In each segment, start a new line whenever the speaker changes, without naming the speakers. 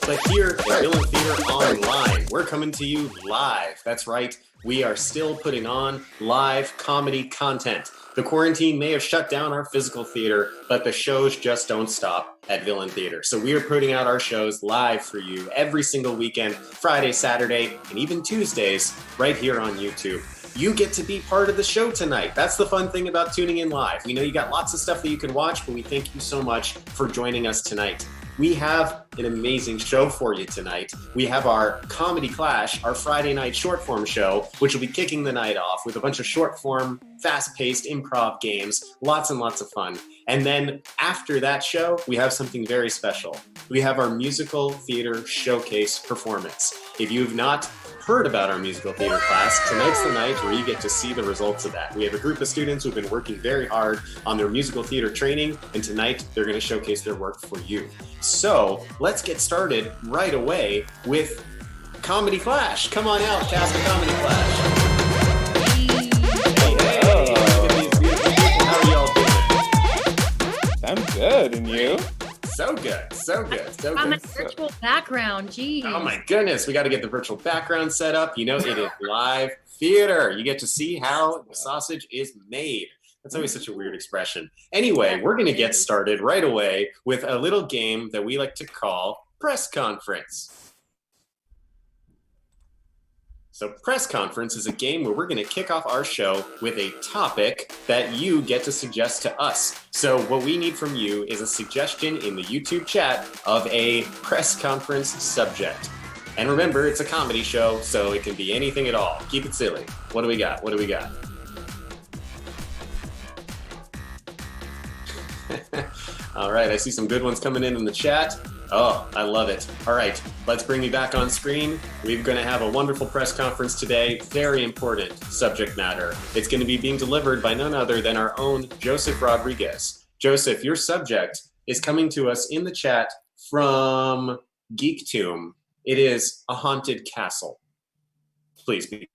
but here at Villain Theater Online, we're coming to you live. That's right, we are still putting on live comedy content. The quarantine may have shut down our physical theater, but the shows just don't stop at Villain Theater. So we are putting out our shows live for you every single weekend, Friday, Saturday, and even Tuesdays, right here on YouTube. You get to be part of the show tonight. That's the fun thing about tuning in live. We know you got lots of stuff that you can watch, but we thank you so much for joining us tonight. We have an amazing show for you tonight. We have our Comedy Clash, our Friday night short form show, which will be kicking the night off with a bunch of short form, fast-paced improv games, lots and lots of fun. And then after that show, we have something very special. We have our musical theater showcase performance. If you've not heard about our musical theater class, tonight's the night where you get to see the results of that. We have a group of students who've been working very hard on their musical theater training, and tonight they're going to showcase their work for you. So let's get started right away with Comedy Clash. Come on out, cast of Comedy Clash. Hey, look at these beautiful people. How are y'all doing?
I'm good, and you?
So good, so good, so good.
On my virtual background, geez.
Oh my goodness, we got to get the virtual background set up. You know, it is live theater. You get to see how the sausage is made. That's always such a weird expression. Anyway, we're going to get started right away with a little game that we like to call Press Conference. So Press Conference is a game where we're going to kick off our show with a topic that you get to suggest to us. So what we need from you is a suggestion in the YouTube chat of a press conference subject. And remember, it's a comedy show, so it can be anything at all. Keep it silly. What do we got? What do we got? All right, I see some good ones coming in the chat. Oh, I love it. All right, let's bring you back on screen. We're going to have a wonderful press conference today. Very important subject matter. It's going to be being delivered by none other than our own Joseph Rodriguez. Joseph, your subject is coming to us in the chat from GeekToon. It is a haunted castle. Please begin.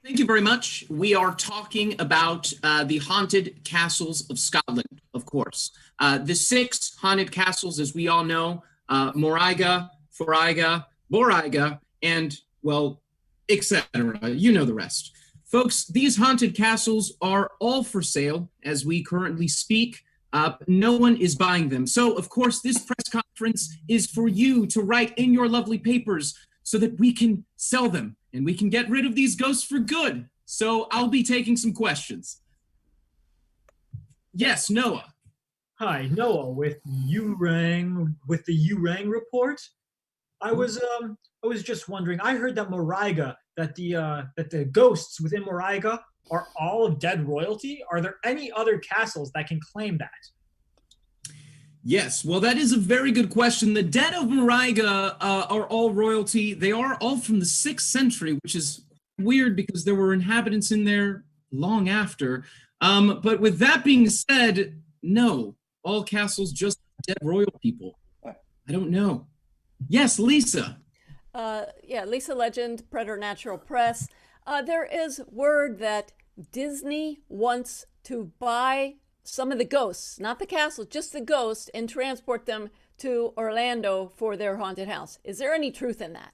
Thank you very much. We are talking about the haunted castles of Scotland, of course. The 6 haunted castles, as we all know, Moraiga, Foraiga, Boraiga, and, well, etc. You know the rest. Folks, these haunted castles are all for sale as we currently speak. No one is buying them. So, of course, this press conference is for you to write in your lovely papers so that we can sell them and we can get rid of these ghosts for good. So I'll be taking some questions. Yes, Noah.
Hi, Noah with the U-Rang report. I was just wondering. I heard that the ghosts within Moraiga are all of dead royalty. Are there any other castles that can claim that?
Yes, well, that is a very good question. The dead of Moraiga are all royalty. They are all from the 6th century, which is weird because there were inhabitants in there long after. But with that being said, no, all castles just dead royal people. I don't know. Yes, Lisa.
Yeah, Lisa Legend, Preternatural Press. There is word that Disney wants to buy some of the ghosts, not the castle, just the ghosts, and transport them to Orlando for their haunted house. Is there any truth in that?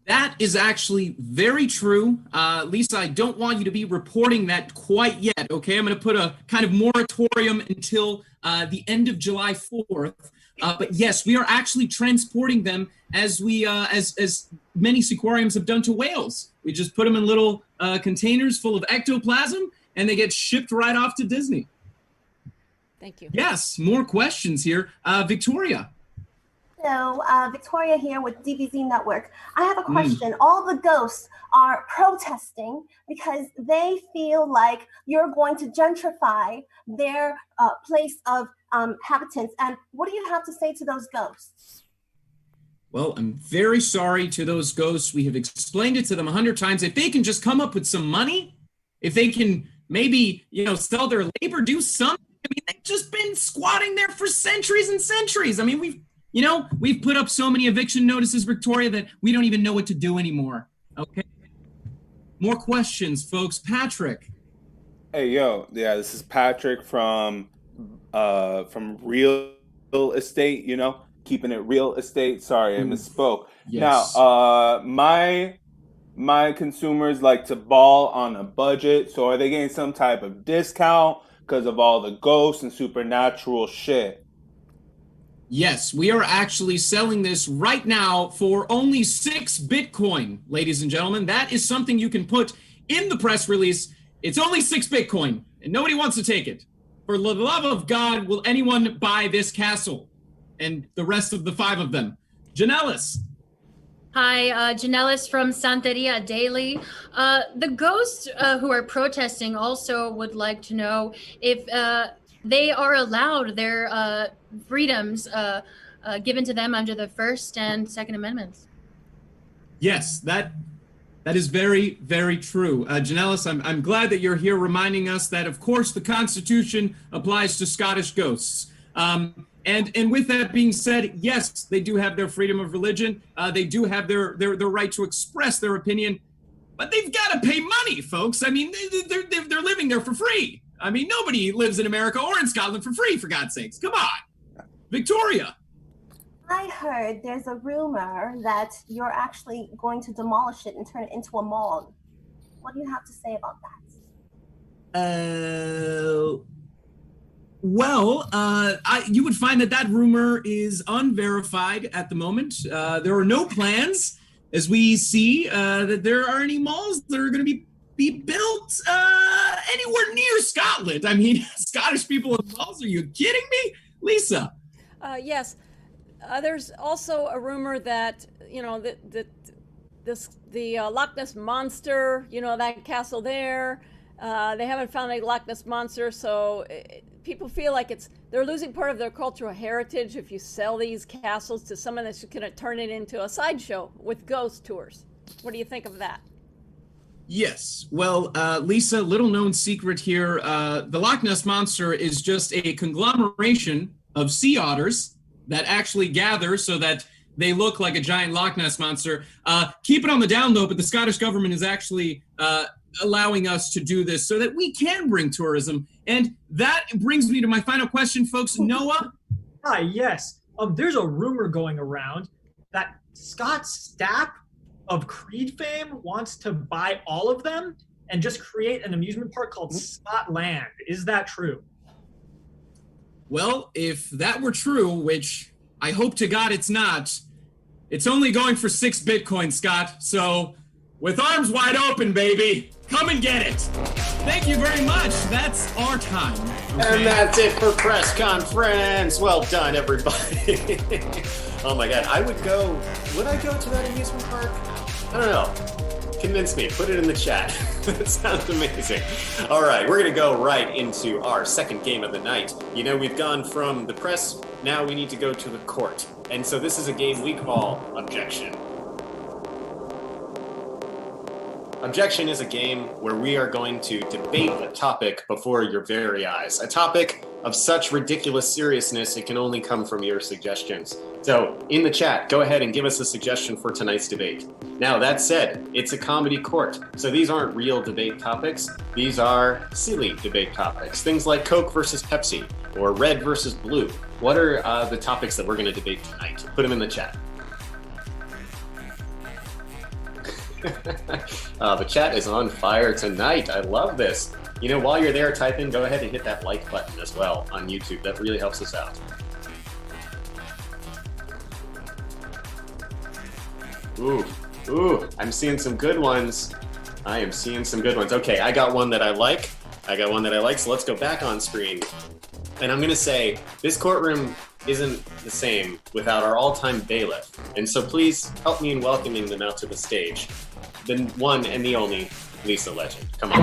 That is actually very true. Lisa, I don't want you to be reporting that quite yet, okay? I'm going to put a kind of moratorium until the end of July 4th. But yes, we are actually transporting them as as many seaquariums have done to whales. We just put them in little containers full of ectoplasm, and they get shipped right off to Disney.
Thank you.
Yes, more questions here. Victoria.
Hello, Victoria here with DBZ Network. I have a question. All the ghosts are protesting because they feel like you're going to gentrify their place of habitants. And what do you have to say to those ghosts?
Well, I'm very sorry to those ghosts. We have explained it to them 100 times. If they can just come up with some money, if they can maybe, sell their labor, do something. I mean, they've just been squatting there for centuries and centuries. I mean, we've put up so many eviction notices, Victoria, that we don't even know what to do anymore. Okay. More questions, folks. Patrick.
Hey, yo. Yeah, this is Patrick from Real real estate, keeping it real estate. Sorry, I misspoke.
Yes.
Now, my consumers like to ball on a budget. So are they getting some type of discount because of all the ghosts and supernatural shit?
Yes, we are actually selling this right now for only 6 Bitcoin, ladies and gentlemen. That is something you can put in the press release. It's only 6 Bitcoin, and nobody wants to take it. For the love of God, will anyone buy this castle? And the rest of the 5 of them. Janellis.
Hi, Janellis from Santeria Daily. The ghosts who are protesting also would like to know if they are allowed their freedoms given to them under the First and Second Amendments.
Yes, that is very, very true. Janellis, I'm glad that you're here reminding us that, of course, the Constitution applies to Scottish ghosts. And with that being said, yes, they do have their freedom of religion. They do have their right to express their opinion, but they've got to pay money, folks. I mean, they're living there for free. I mean, nobody lives in America or in Scotland for free, for God's sakes. Come on. Victoria.
I heard there's a rumor that you're actually going to demolish it and turn it into a mall. What do you have to say about that?
You would find that rumor is unverified at the moment. There are no plans, as we see, that there are any malls that are going to be built anywhere near Scotland. I mean, Scottish people in malls, are you kidding me? Lisa.
Yes. There's also a rumor that, the Loch Ness Monster, that castle there, they haven't found a Loch Ness Monster, so people feel like they're losing part of their cultural heritage if you sell these castles to someone that's going to turn it into a sideshow with ghost tours. What do you think of that?
Yes. Well, Lisa, little known secret here. The Loch Ness Monster is just a conglomeration of sea otters that actually gather so that they look like a giant Loch Ness Monster. Keep it on the down low, but the Scottish government is actually allowing us to do this so that we can bring tourism. And that brings me to my final question, folks. Noah?
Hi, yes. There's a rumor going around that Scott Stapp of Creed fame wants to buy all of them and just create an amusement park called Scotland. Is that true?
Well, if that were true, which I hope to God it's not, it's only going for 6 Bitcoin, Scott. So, with arms wide open, baby, come and get it. Thank you very much. That's our time. Okay?
And that's it for press conference. Well done, everybody. Oh my God, would I go to that amusement park? I don't know. Convince me, put it in the chat. That sounds amazing. All right, we're gonna go right into our second game of the night. We've gone from the press, now we need to go to the court. And so this is a game we call Objection. Objection is a game where we are going to debate a topic before your very eyes. A topic of such ridiculous seriousness, it can only come from your suggestions. So in the chat, go ahead and give us a suggestion for tonight's debate. Now, that said, it's a comedy court, so these aren't real debate topics. These are silly debate topics. Things like Coke versus Pepsi or red versus blue. What are the topics that we're going to debate tonight? Put them in the chat. The chat is on fire tonight. I love this. While you're there typing, go ahead and hit that like button as well on YouTube. That really helps us out. Ooh, I'm seeing some good ones. I am seeing some good ones. Okay, I got one that I like. So let's go back on screen. And I'm going to say this courtroom isn't the same without our all-time bailiff. And so please help me in welcoming them out to the stage. The one and the only Lisa Legend. Come on.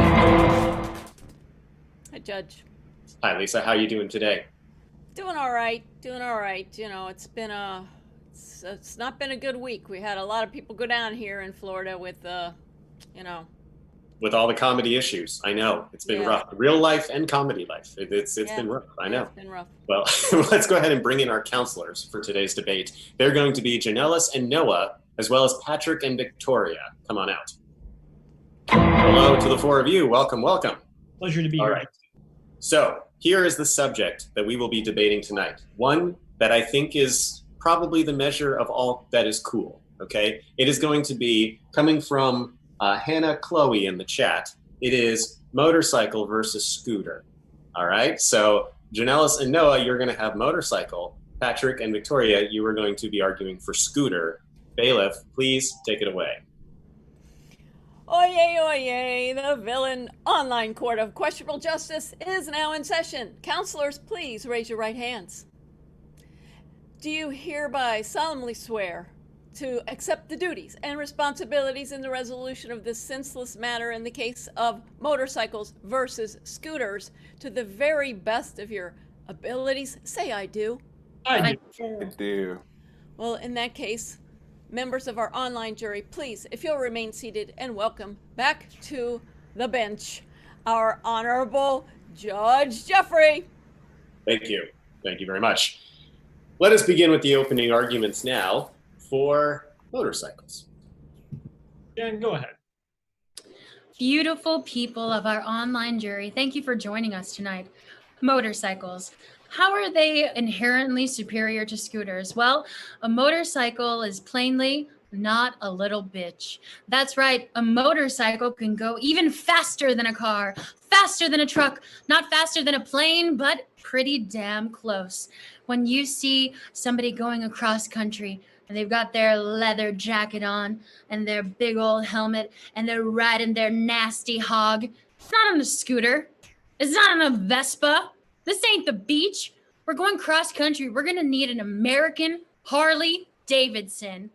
Hi, Judge.
Hi, Lisa. How are you doing today?
Doing all right. It's not been a good week. We had a lot of people go down here in Florida with,
With all the comedy issues. I know. It's been rough. Real life and comedy life. It's been rough. I know.
It's been rough.
Well, let's go ahead and bring in our counselors for today's debate. They're going to be Janellis and Noah, as well as Patrick and Victoria. Come on out. Hello to the 4 of you. Welcome.
Pleasure to be
All
here.
right. So here is the subject that we will be debating tonight. One that I think is probably the measure of all that is cool. Okay, it is going to be coming from Hannah Chloe in the chat. It is motorcycle versus scooter. All right, so Janellis and Noah, you're going to have motorcycle. Patrick and Victoria, you are going to be arguing for scooter. Bailiff, please take it away.
Oyez, oyez, the Villain Online Court of Questionable Justice is now in session. Counselors, please raise your right hands. Do you hereby solemnly swear to accept the duties and responsibilities in the resolution of this senseless matter in the case of motorcycles versus scooters to the very best of your abilities? Say I do.
I
I do.
Well, in that case, members of our online jury, please, if you'll remain seated, and welcome back to the bench, our Honorable Judge Jeffrey.
Thank you. Thank you very much. Let us begin with the opening arguments now for motorcycles.
Jen, go ahead.
Beautiful people of our online jury, thank you for joining us tonight. Motorcycles. How are they inherently superior to scooters? Well, a motorcycle is plainly not a little bitch. That's right, a motorcycle can go even faster than a car, faster than a truck, not faster than a plane, but pretty damn close. When you see somebody going across country, and they've got their leather jacket on and their big old helmet and they're riding their nasty hog. It's not on a scooter. It's not on a Vespa. This ain't the beach. We're going cross country. We're going to need an American Harley Davidson.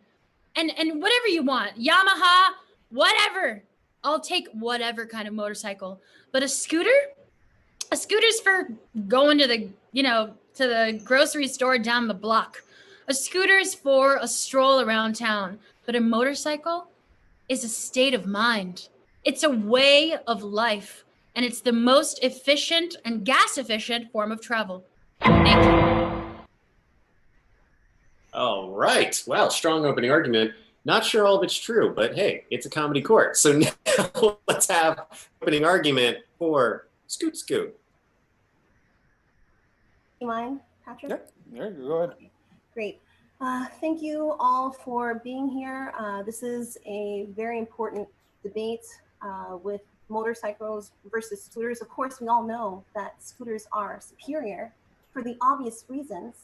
And whatever you want. Yamaha, whatever. I'll take whatever kind of motorcycle. But a scooter's for going to the, to the grocery store down the block. A scooter is for a stroll around town, but a motorcycle is a state of mind. It's a way of life, and it's the most efficient and gas-efficient form of travel. Thank you.
All right. Well, strong opening argument. Not sure all of it's true, but hey, it's a comedy court. So now let's have opening argument for Scoot Scoot.
You mind, Patrick?
Yeah, go ahead.
Great. Thank you all for being here. This is a very important debate with motorcycles versus scooters. Of course, we all know that scooters are superior for the obvious reasons,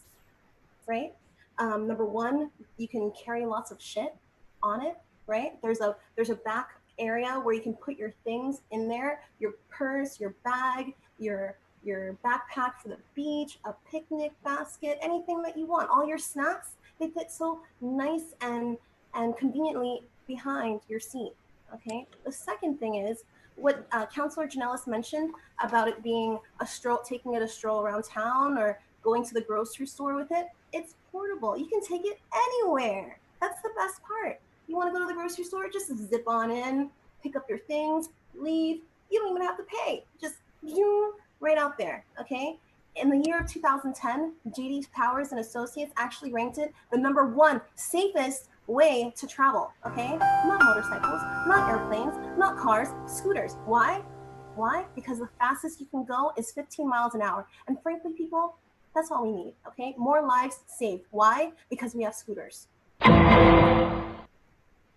right? Number one, you can carry lots of shit on it, right? There's a back area where you can put your things in there, your purse, your bag, your backpack for the beach, a picnic basket, anything that you want. All your snacks, they fit so nice and conveniently behind your seat, okay? The second thing is what Councilor Janellis mentioned about it being taking it a stroll around town or going to the grocery store with it. It's portable. You can take it anywhere. That's the best part. You want to go to the grocery store, just zip on in, pick up your things, leave. You don't even have to pay. Just right out there, okay? In the year of 2010, J.D. Powers and Associates actually ranked it the #1 safest way to travel, okay? Not motorcycles, not airplanes, not cars, scooters. Why? Why? Because the fastest you can go is 15 miles an hour. And frankly, people, that's all we need, okay? More lives saved. Why? Because we have scooters.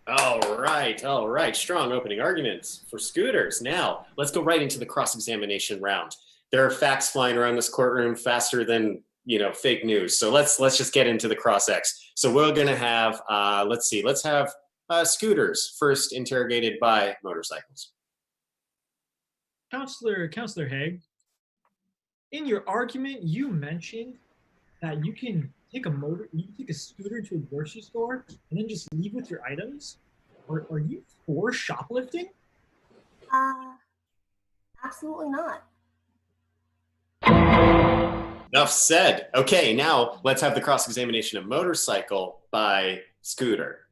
All right. Strong opening arguments for scooters. Now, let's go right into the cross-examination round. There are facts flying around this courtroom faster than, fake news. So let's just get into the cross-ex. So we're going to have, let's have scooters first interrogated by motorcycles.
Counselor Haig, in your argument, you mentioned that you can take a scooter to a grocery store and then just leave with your items. Are you for shoplifting?
Absolutely not.
Enough said. Okay, now let's have the cross-examination of motorcycle by scooter.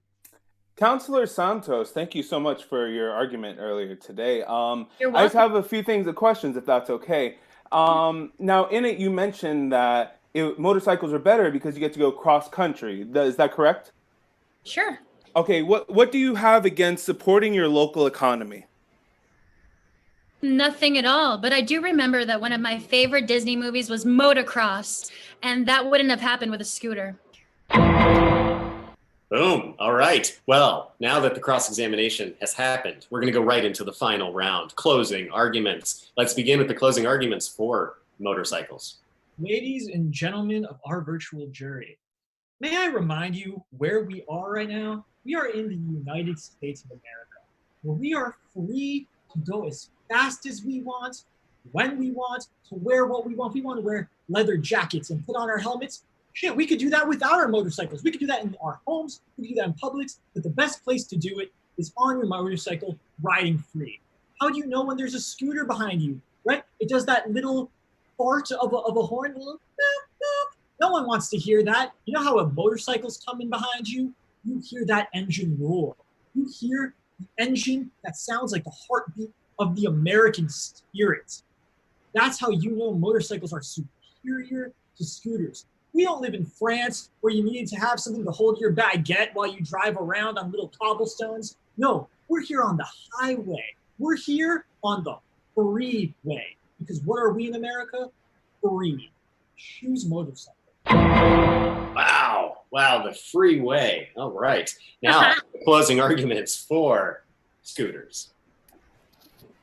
Counselor Santos, thank you so much for your argument earlier today.
You're
I just
welcome.
have a few questions, if that's okay. Now, in it, you mentioned that motorcycles are better because you get to go cross-country. Is that correct?
Sure.
Okay, what do you have against supporting your local economy?
Nothing at all. But I do remember that one of my favorite Disney movies was Motocross, and that wouldn't have happened with a scooter.
Boom. All right. Well, now that the cross-examination has happened, we're going to go right into the final round. Closing arguments. Let's begin with the closing arguments for motorcycles.
Ladies and gentlemen of our virtual jury, may I remind you where we are right now? We are in the United States of America, where we are free to go as fast as we want, when we want, to wear what we want. We want to wear leather jackets and put on our helmets. Shit, we could do that without our motorcycles. We could do that in our homes. We could do that in Publix. But the best place to do it is on your motorcycle, riding free. How do you know when there's a scooter behind you, right? It does that little fart of a horn. Little, boop, boop. No one wants to hear that. You know how a motorcycle's coming behind you? You hear that engine roar. You hear the engine that sounds like the heartbeat of the American spirit. That's how you know motorcycles are superior to scooters. We don't live in France where you need to have something to hold your baguette while you drive around on little cobblestones. No, we're here on the highway. We're here on the freeway. Because what are we in America? Free. Choose motorcycle.
Wow, the freeway. All right. Now, closing arguments for scooters.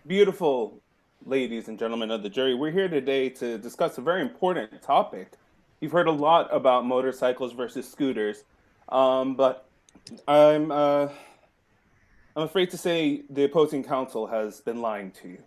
Beautiful ladies and gentlemen of the jury, we're here today to discuss a very important topic. You've heard a lot about motorcycles versus scooters, but I'm afraid to say the opposing counsel has been lying to you.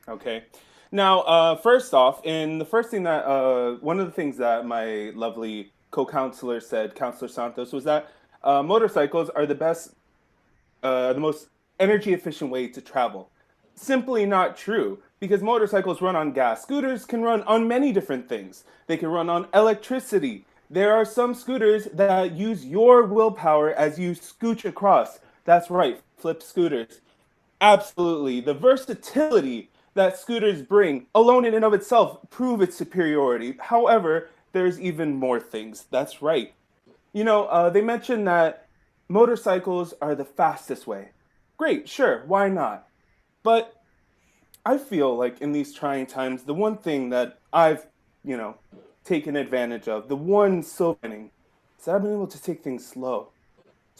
Okay. Now, first off, one of the things that my lovely co-counselor said, Counselor Santos, was that motorcycles are the most energy efficient way to travel. Simply not true, because motorcycles run on gas. Scooters can run on many different things. They can run on electricity. There are some scooters that use your willpower as you scooch across. That's right, flip scooters. Absolutely. The versatility that scooters bring alone in and of itself prove its superiority. However, there's even more things. That's right. You know, they mentioned that motorcycles are the fastest way. Great, sure, why not? But I feel like in these trying times, the one thing that I've, taken advantage of, the one silver lining, is that I've been able to take things slow,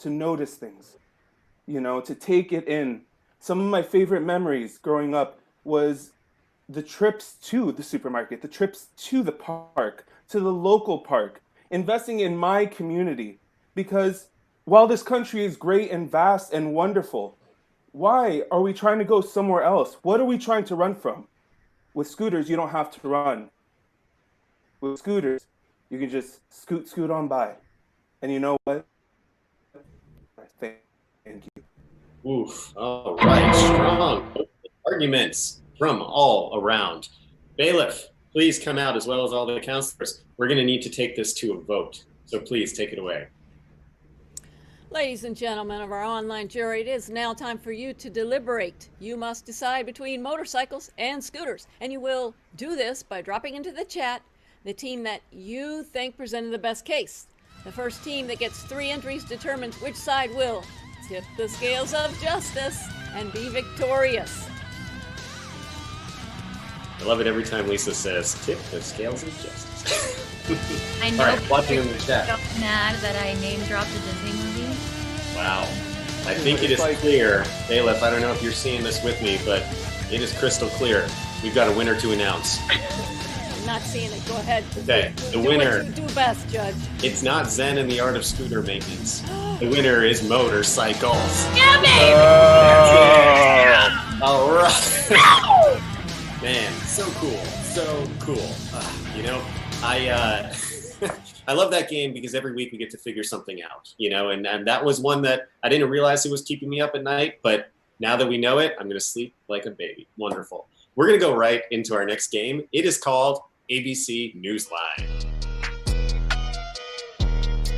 to notice things, to take it in. Some of my favorite memories growing up was the trips to the supermarket, the trips to the park, to the local park, investing in my community. Because while this country is great and vast and wonderful, why are we trying to go somewhere else? What are we trying to run from? With scooters, you don't have to run. With scooters, you can just scoot on by. And you know what? Thank you.
Oof. All right. Strong arguments from all around. Bailiff, please come out as well as all the counselors. We're going to need to take this to a vote. So please take it away.
Ladies and gentlemen of our online jury, it is now time for you to deliberate. You must decide between motorcycles and scooters, and you will do this by dropping into the chat the team that you think presented the best case. The first team that gets 3 entries determines which side will tip the scales of justice and be victorious.
I love it every time Lisa says, tip the scales of justice.
I know.
All right, watching in the chat.
So mad that I name dropped a Disney movie.
Wow. I think it is clear, Bailiff, I don't know if you're seeing this with me, but it is crystal clear. We've got a winner to announce.
I'm not seeing it. Go ahead.
Okay, the
do
winner.
What you do best, Judge.
It's not Zen in the art of scooter maintenance. The winner is motorcycles.
Damn it!
Yeah. All right. Man, so cool. So cool. I I love that game because every week we get to figure something out, and that was one that I didn't realize it was keeping me up at night, but now that we know it, I'm going to sleep like a baby. Wonderful. We're going to go right into our next game. It is called ABC Newsline.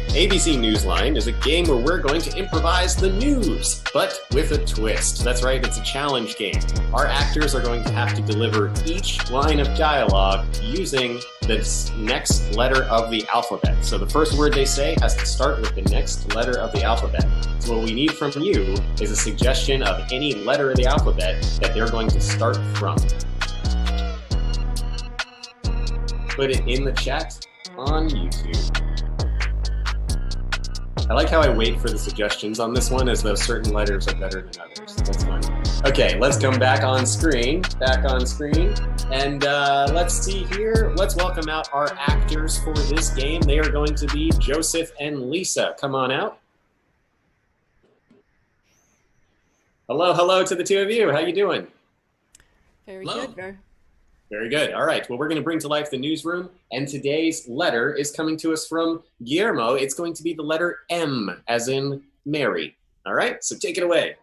ABC Newsline is a game where we're going to improvise the news, but with a twist. That's right, it's a challenge game. Our actors are going to have to deliver each line of dialogue using the next letter of the alphabet. So the first word they say has to start with the next letter of the alphabet. So what we need from you is a suggestion of any letter of the alphabet that they're going to start from. Put it in the chat on YouTube. I like how I wait for the suggestions on this one, as though certain letters are better than others. That's fun. Okay, let's come back on screen. And let's see here. Let's welcome out our actors for this game. They are going to be Joseph and Lisa. Come on out. Hello to the two of you. How you doing?
Very
Hello.
good.
Very good. All right. Well, we're going to bring to life the newsroom, and today's letter is coming to us from Guillermo. It's going to be the letter M, as in Mary. All right. So take it away.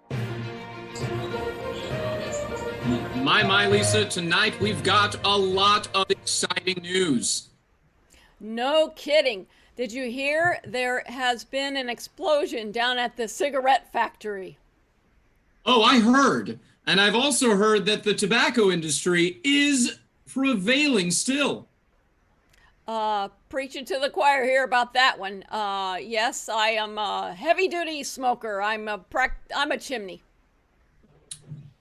My, Lisa, tonight we've got a lot of exciting news.
No kidding. Did you hear there has been an explosion down at the cigarette factory?
Oh, I heard. And I've also heard that the tobacco industry is prevailing still.
Preaching to the choir here about that one. Yes, I am a heavy-duty smoker. I'm a chimney.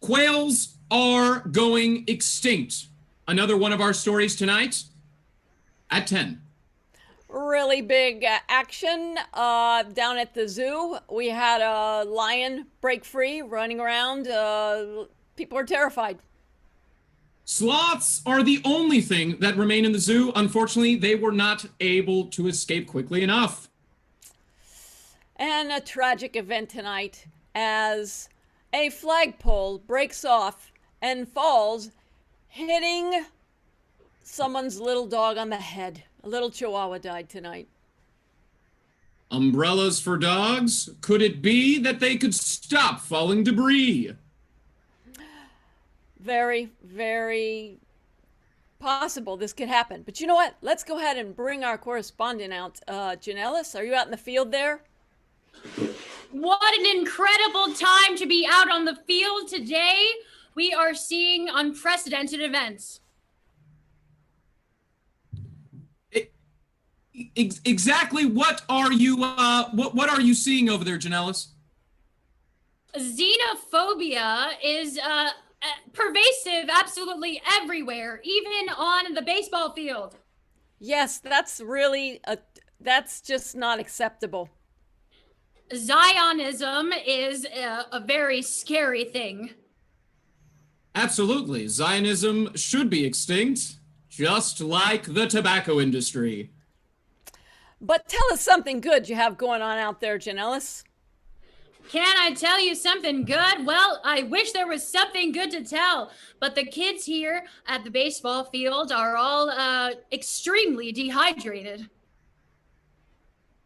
Quails are going extinct. Another one of our stories tonight at 10.
Really big action down at the zoo. We had a lion break free, running around. People are terrified.
Sloths are the only thing that remain in the zoo. Unfortunately, they were not able to escape quickly enough.
And a tragic event tonight as a flagpole breaks off and falls, hitting someone's little dog on the head. A little chihuahua died tonight.
Umbrellas for dogs? Could it be that they could stop falling debris?
Very, very possible this could happen. But you know what? Let's go ahead and bring our correspondent out. Janellis, are you out in the field there?
What an incredible time to be out on the field today. We are seeing unprecedented events.
Exactly what are you what are you seeing over there, Janellis?
Xenophobia is pervasive absolutely everywhere, even on the baseball field.
Yes, that's really that's just not acceptable.
Zionism is a very scary thing.
Absolutely. Zionism should be extinct, just like the tobacco industry.
But tell us something good you have going on out there, Janellis.
Can I tell you something good? Well, I wish there was something good to tell, but the kids here at the baseball field are all extremely dehydrated.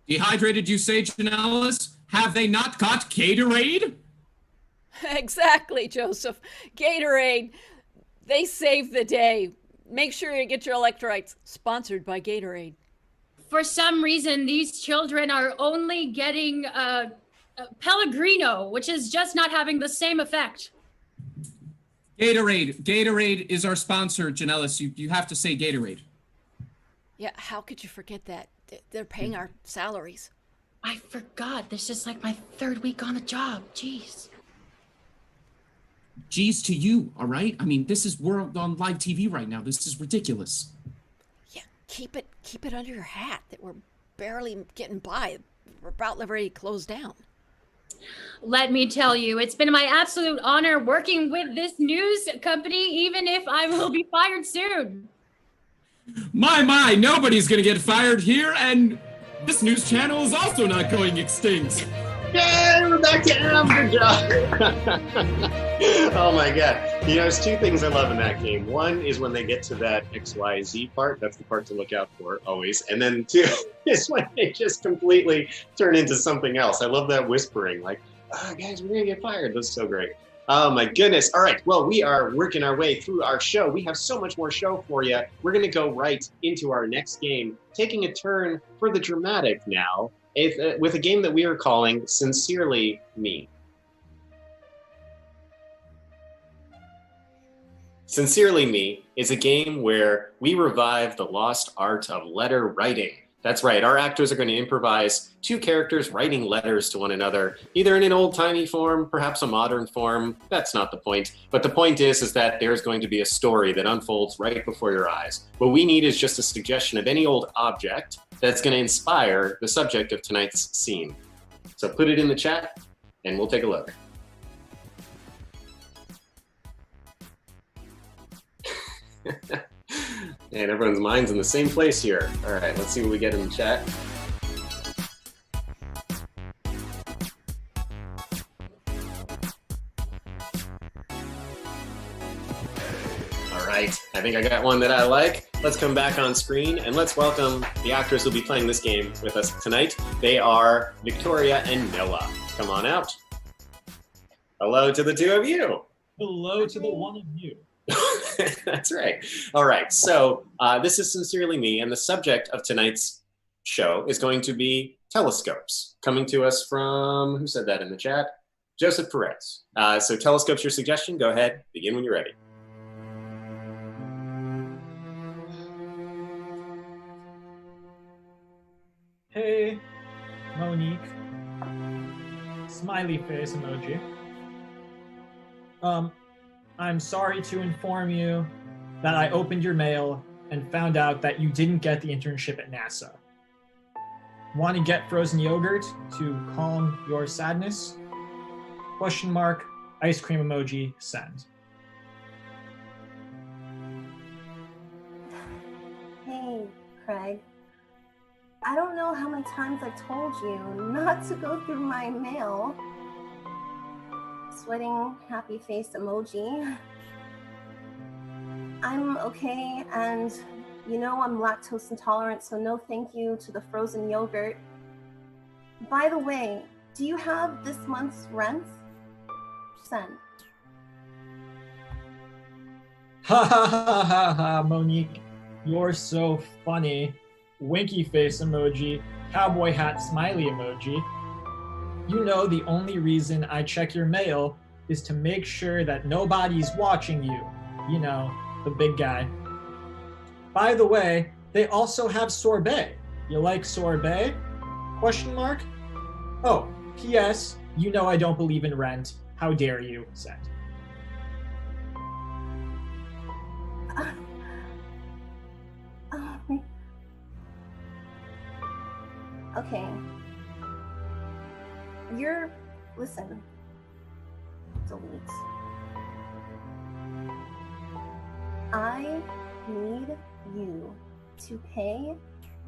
Dehydrated, you say, Janellis? Have they not got Gatorade?
Exactly, Joseph. Gatorade, they save the day. Make sure you get your electrolytes. Sponsored by Gatorade.
For some reason, these children are only getting Pellegrino, which is just not having the same effect.
Gatorade is our sponsor, Janellis. You have to say Gatorade.
Yeah, how could you forget that? They're paying our salaries.
I forgot. This is like my third week on the job. Jeez.
G's to you, all right? I mean, we're on live TV right now. This is ridiculous.
Yeah, keep it under your hat that we're barely getting by. We're about ready to close down.
Let me tell you, it's been my absolute honor working with this news company, even if I will be fired soon.
My, nobody's gonna get fired here, and this news channel is also not going extinct.
Yay, we're back to M. Good job. Oh my God. You know, there's two things I love in that game. One is when they get to that XYZ part. That's the part to look out for, always. And then two is when they just completely turn into something else. I love that whispering, like, oh, guys, we're going to get fired. That's so great. Oh my goodness. All right. Well, we are working our way through our show. We have so much more show for you. We're going to go right into our next game, taking a turn for the dramatic now, with a game that we are calling Sincerely Me. Sincerely Me is a game where we revive the lost art of letter writing. That's right, our actors are going to improvise two characters writing letters to one another, either in an old-timey form, perhaps a modern form. That's not the point. But the point is that there's going to be a story that unfolds right before your eyes. What we need is just a suggestion of any old object that's going to inspire the subject of tonight's scene. So put it in the chat, and we'll take a look. And everyone's mind's in the same place here. All right, let's see what we get in the chat. All right, I think I got one that I like. Let's come back on screen and let's welcome the actors who'll be playing this game with us tonight. They are Victoria and Noah. Come on out. Hello to the two of you.
Hello to the one of you.
That's right. All right. So this is Sincerely Me, and the subject of tonight's show is going to be telescopes, coming to us from, who said that in the chat? Joseph Perez. So telescopes, your suggestion. Go ahead. Begin when you're ready.
Hey, Monique. Smiley face emoji. I'm sorry to inform you that I opened your mail and found out that you didn't get the internship at NASA. Want to get frozen yogurt to calm your sadness? Question mark, ice cream emoji, send.
Hey, Craig. I don't know how many times I've told you not to go through my mail. Sweating happy face emoji. I'm okay, and you know I'm lactose intolerant, so no thank you to the frozen yogurt. By the way, do you have this month's rent? Send.
Ha ha ha ha ha, Monique. You're so funny. Winky face emoji, cowboy hat smiley emoji. You know the only reason I check your mail is to make sure that nobody's watching you. You know, the big guy. By the way, they also have sorbet. You like sorbet? Question mark? Oh, P.S. You know I don't believe in rent. How dare you? Send.
Okay. Listen. Delete. I need you to pay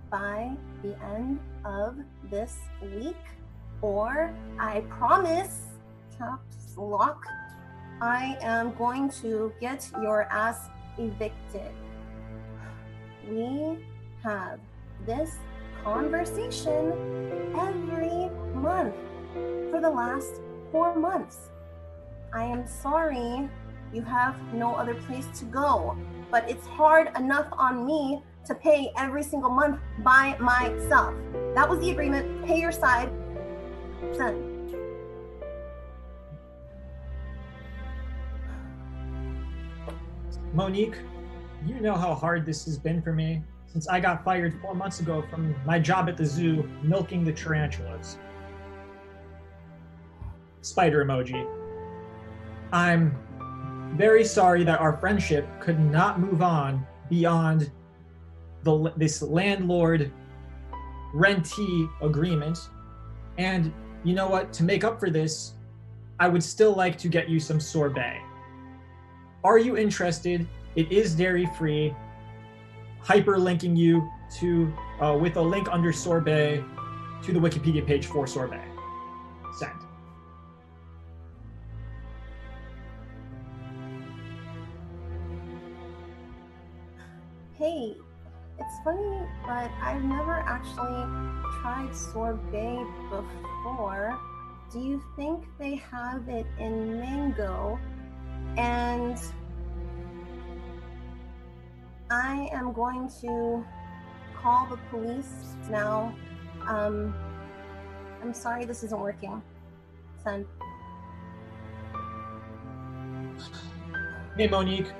by the end of this week, or I promise, caps lock, I am going to get your ass evicted. We have this conversation every month for the last 4 months. I am sorry you have no other place to go, but it's hard enough on me to pay every single month by myself. That was the agreement. Pay your side. Send.
Monique, you know how hard this has been for me since I got fired 4 months ago from my job at the zoo milking the tarantulas. Spider emoji. I'm very sorry that our friendship could not move on beyond this landlord rentee agreement. And you know what? To make up for this, I would still like to get you some sorbet. Are you interested? It is dairy-free. Hyperlinking you to with a link under sorbet to the Wikipedia page for sorbet. Send.
Hey, it's funny, but I've never actually tried sorbet before. Do you think they have it in mango? And I am going to call the police now. I'm sorry this isn't working. Send.
Hey Monique,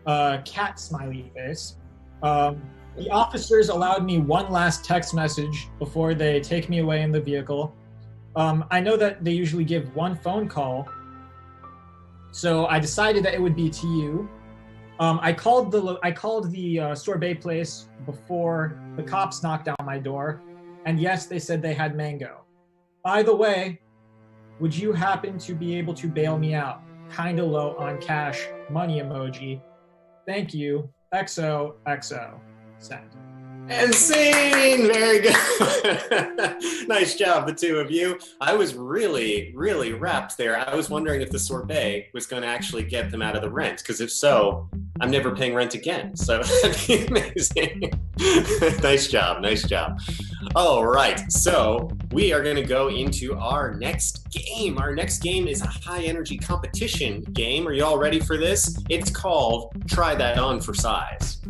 cat smiley face. The officers allowed me one last text message before they take me away in the vehicle. I know that they usually give one phone call, so I decided that it would be to you. I called the sorbet place before the cops knocked on my door, and yes, they said they had mango. By the way, would you happen to be able to bail me out? Kinda low on cash, money emoji. Thank you. XOXO. Send.
And scene! Very good. Nice job, the two of you. I was really, really rapt there. I was wondering if the sorbet was going to actually get them out of the rent, because if so, I'm never paying rent again. So that'd be amazing. Nice job, nice job. All right, so we are going to go into our next game. Our next game is a high energy competition game. Are you all ready for this? It's called Try That On for Size.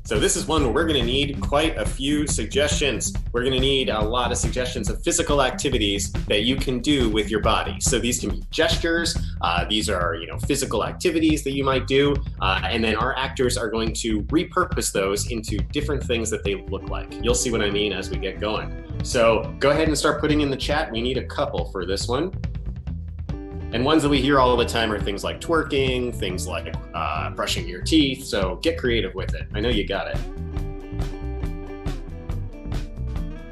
So this is one where we're going to need quite a few suggestions. We're going to need a lot of suggestions of physical activities that you can do with your body. So these can be gestures. These are, physical activities that you might do. And then our actors are going to repurpose those into different things that they look like. You'll see what I mean as we get going. So go ahead and start putting in the chat. We need a couple for this one. And ones that we hear all the time are things like twerking, things like brushing your teeth. So get creative with it. I know you got it.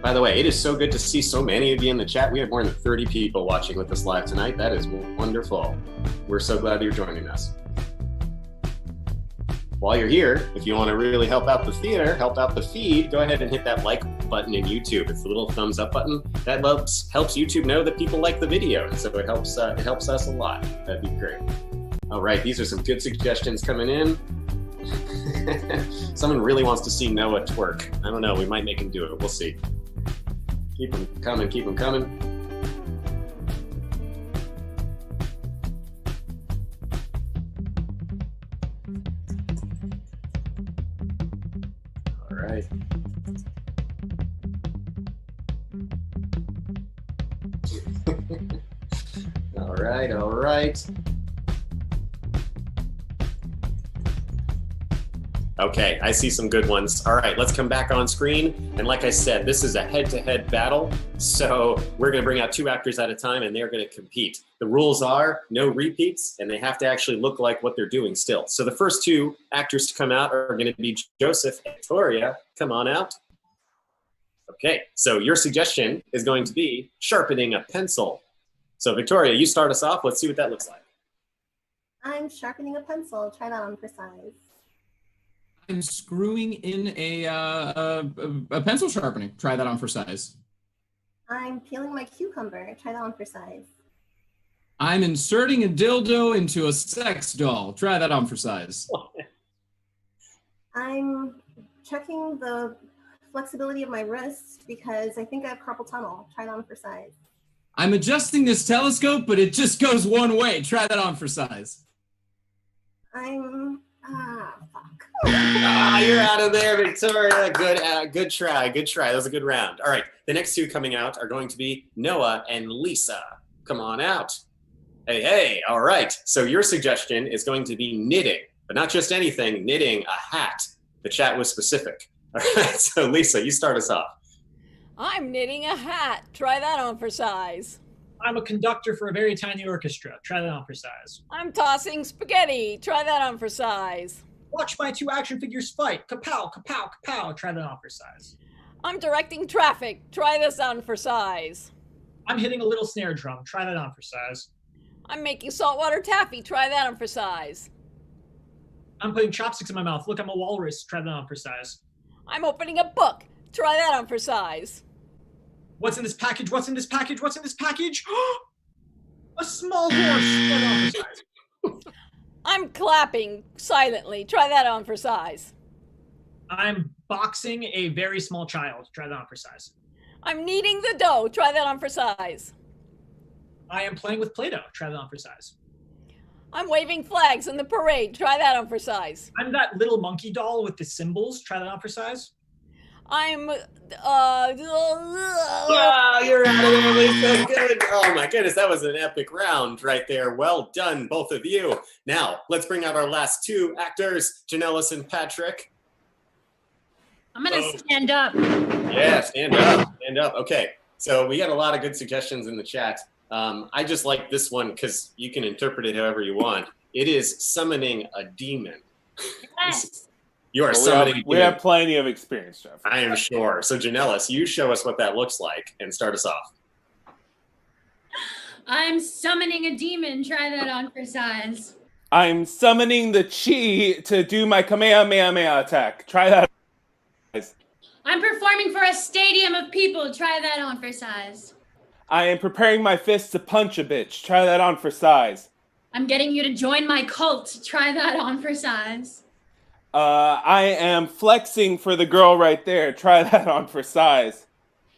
By the way, it is so good to see so many of you in the chat. We have more than 30 people watching with us live tonight. That is wonderful. We're so glad you're joining us. While you're here, if you want to really help out the theater, help out the feed, go ahead and hit that like button in YouTube. It's the little thumbs up button. That helps YouTube know that people like the video, and so it helps us a lot. That'd be great. All right, these are some good suggestions coming in. Someone really wants to see Noah twerk. I don't know, we might make him do it. We'll see. Keep them coming, keep them coming. All right. All right. Okay, I see some good ones. All right, let's come back on screen. And like I said, this is a head-to-head battle. So we're gonna bring out two actors at a time and they're gonna compete. The rules are no repeats and they have to actually look like what they're doing still. So the first two actors to come out are gonna be Joseph and Victoria. Come on out. Okay, so your suggestion is going to be sharpening a pencil. So Victoria, you start us off. Let's see what that looks like.
I'm sharpening a pencil. Try that on for size.
I'm screwing in a pencil sharpening. Try that on for size.
I'm peeling my cucumber. Try that on for size.
I'm inserting a dildo into a sex doll. Try that on for size.
I'm checking the flexibility of my wrist because I think I have carpal tunnel. Try that on for size.
I'm adjusting this telescope, but it just goes one way. Try that on for size.
Fuck.
You're out of there, Victoria. Good try. That was a good round. All right, the next two coming out are going to be Noah and Lisa. Come on out. Hey, all right. So your suggestion is going to be knitting, but not just anything, knitting a hat. The chat was specific. All right, so Lisa, you start us off.
I'm knitting a hat. Try that on for size.
I'm a conductor for a very tiny orchestra. Try that on for size.
I'm tossing spaghetti. Try that on for size.
Watch my two action figures fight. Kapow, kapow, kapow. Try that on for size.
I'm directing traffic. Try this on for size.
I'm hitting a little snare drum. Try that on for size.
I'm making saltwater taffy. Try that on for size.
I'm putting chopsticks in my mouth. Look, I'm a walrus. Try that on for size.
I'm opening a book. Try that on for size.
What's in this package? What's in this package? What's in this package? A small horse. Try that on for size.
I'm clapping silently. Try that on for size.
I'm boxing a very small child. Try that on for size.
I'm kneading the dough. Try that on for size.
I am playing with Play-Doh. Try that on for size.
I'm waving flags in the parade. Try that on for size.
I'm that little monkey doll with the symbols. Try that on for size.
I'm
Wow, you're out of there, Lisa. Good. Oh my goodness, that was an epic round right there. Well done, both of you. Now, let's bring out our last two actors, Janellis and Patrick.
I'm gonna stand up.
Yeah, stand up. Stand up. Okay, so we got a lot of good suggestions in the chat. I just like this one because you can interpret it however you want. It is summoning a demon.
Yes.
You are
Well,
summoning.
we have plenty of experience, Jeff.
I am sure. So, Janellis, you show us what that looks like and start us off.
I'm summoning a demon. Try that on for size.
I'm summoning the chi to do my Kamehameha attack. Try that.
I'm performing for a stadium of people. Try that on for size.
I am preparing my fist to punch a bitch. Try that on for size.
I'm getting you to join my cult. Try that on for size.
I am flexing for the girl right there. Try that on for size.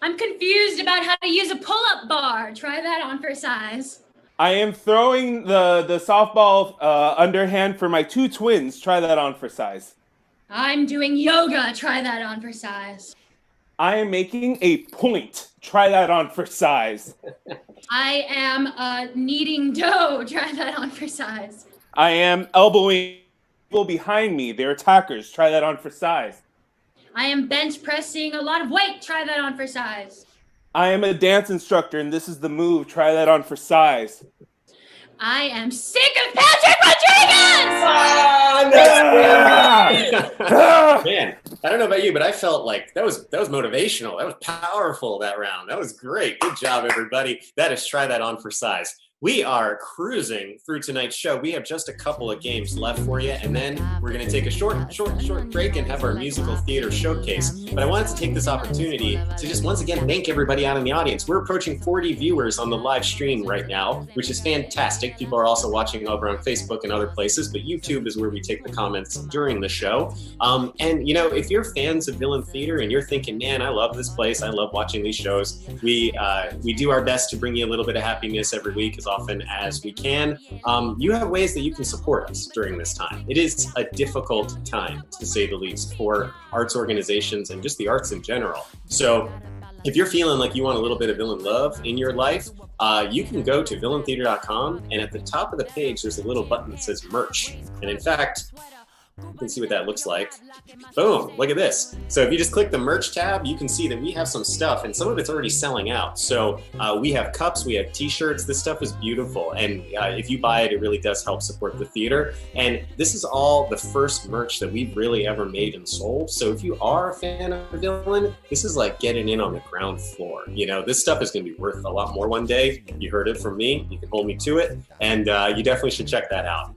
I'm confused about how to use a pull-up bar. Try that on for size.
I am throwing the softball underhand for my two twins. Try that on for size.
I'm doing yoga. Try that on for size.
I am making a point. Try that on for size.
I am kneading dough. Try that on for size.
I am elbowing people behind me. They're attackers. Try that on for size.
I am bench pressing a lot of weight. Try that on for size.
I am a dance instructor, and this is the move. Try that on for size.
I am sick of Patrick Rodriguez!
Man, I don't know about you, but I felt like that was motivational. That was powerful, that round. That was great. Good job, everybody. That is Try That On for Size. We are cruising through tonight's show. We have just a couple of games left for you, and then we're going to take a short break and have our musical theater showcase. But I wanted to take this opportunity to just once again thank everybody out in the audience. We're approaching 40 viewers on the live stream right now, which is fantastic. People are also watching over on Facebook and other places, but YouTube is where we take the comments during the show. And, you know, if you're fans of Villain Theater and you're thinking, man, I love this place, I love watching these shows, we do our best to bring you a little bit of happiness every week as often as we can. You have ways that you can support us during this time. It is a difficult time, to say the least, for arts organizations and just the arts in general. So if you're feeling like you want a little bit of villain love in your life, you can go to villaintheater.com, and at the top of the page, there's a little button that says merch. And in fact, you can see what that looks like. Boom, look at this. So if you just click the merch tab, you can see that we have some stuff, and some of it's already selling out. So we have cups, we have t-shirts. This stuff is beautiful, and if you buy it, it really does help support the theater. And this is all the first merch that we've really ever made and sold. So if you are a fan of Villain, this is like getting in on the ground floor. You know, this stuff is going to be worth a lot more one day. You heard it from me. You can hold me to it, and you definitely should check that out.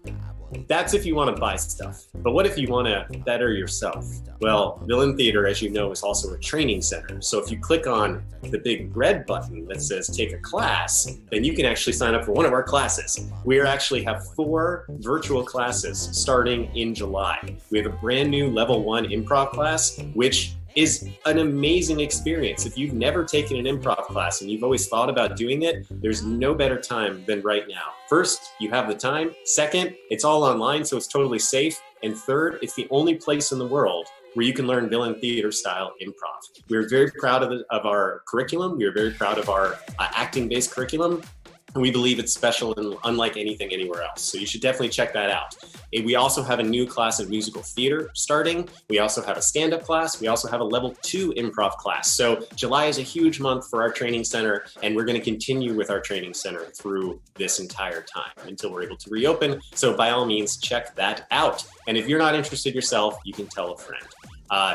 That's if you want to buy stuff. But what if you want to better yourself? Well, Villain Theater, as you know, is also a training center. So if you click on the big red button that says take a class, then you can actually sign up for one of our classes. We actually have 4 virtual classes starting in July. We have a brand new level 1 improv class, which is an amazing experience. If you've never taken an improv class and you've always thought about doing it, there's no better time than right now. First, you have the time. Second, it's all online, so it's totally safe. And third, it's the only place in the world where you can learn Villain Theater style improv. We're very proud of our curriculum. We're very proud of our acting-based curriculum. And we believe it's special and unlike anything anywhere else. So you should definitely check that out. We also have a new class of musical theater starting. We also have a stand-up class. We also have a level 2 improv class. So July is a huge month for our training center, and we're going to continue with our training center through this entire time until we're able to reopen. So by all means, check that out. And if you're not interested yourself, you can tell a friend.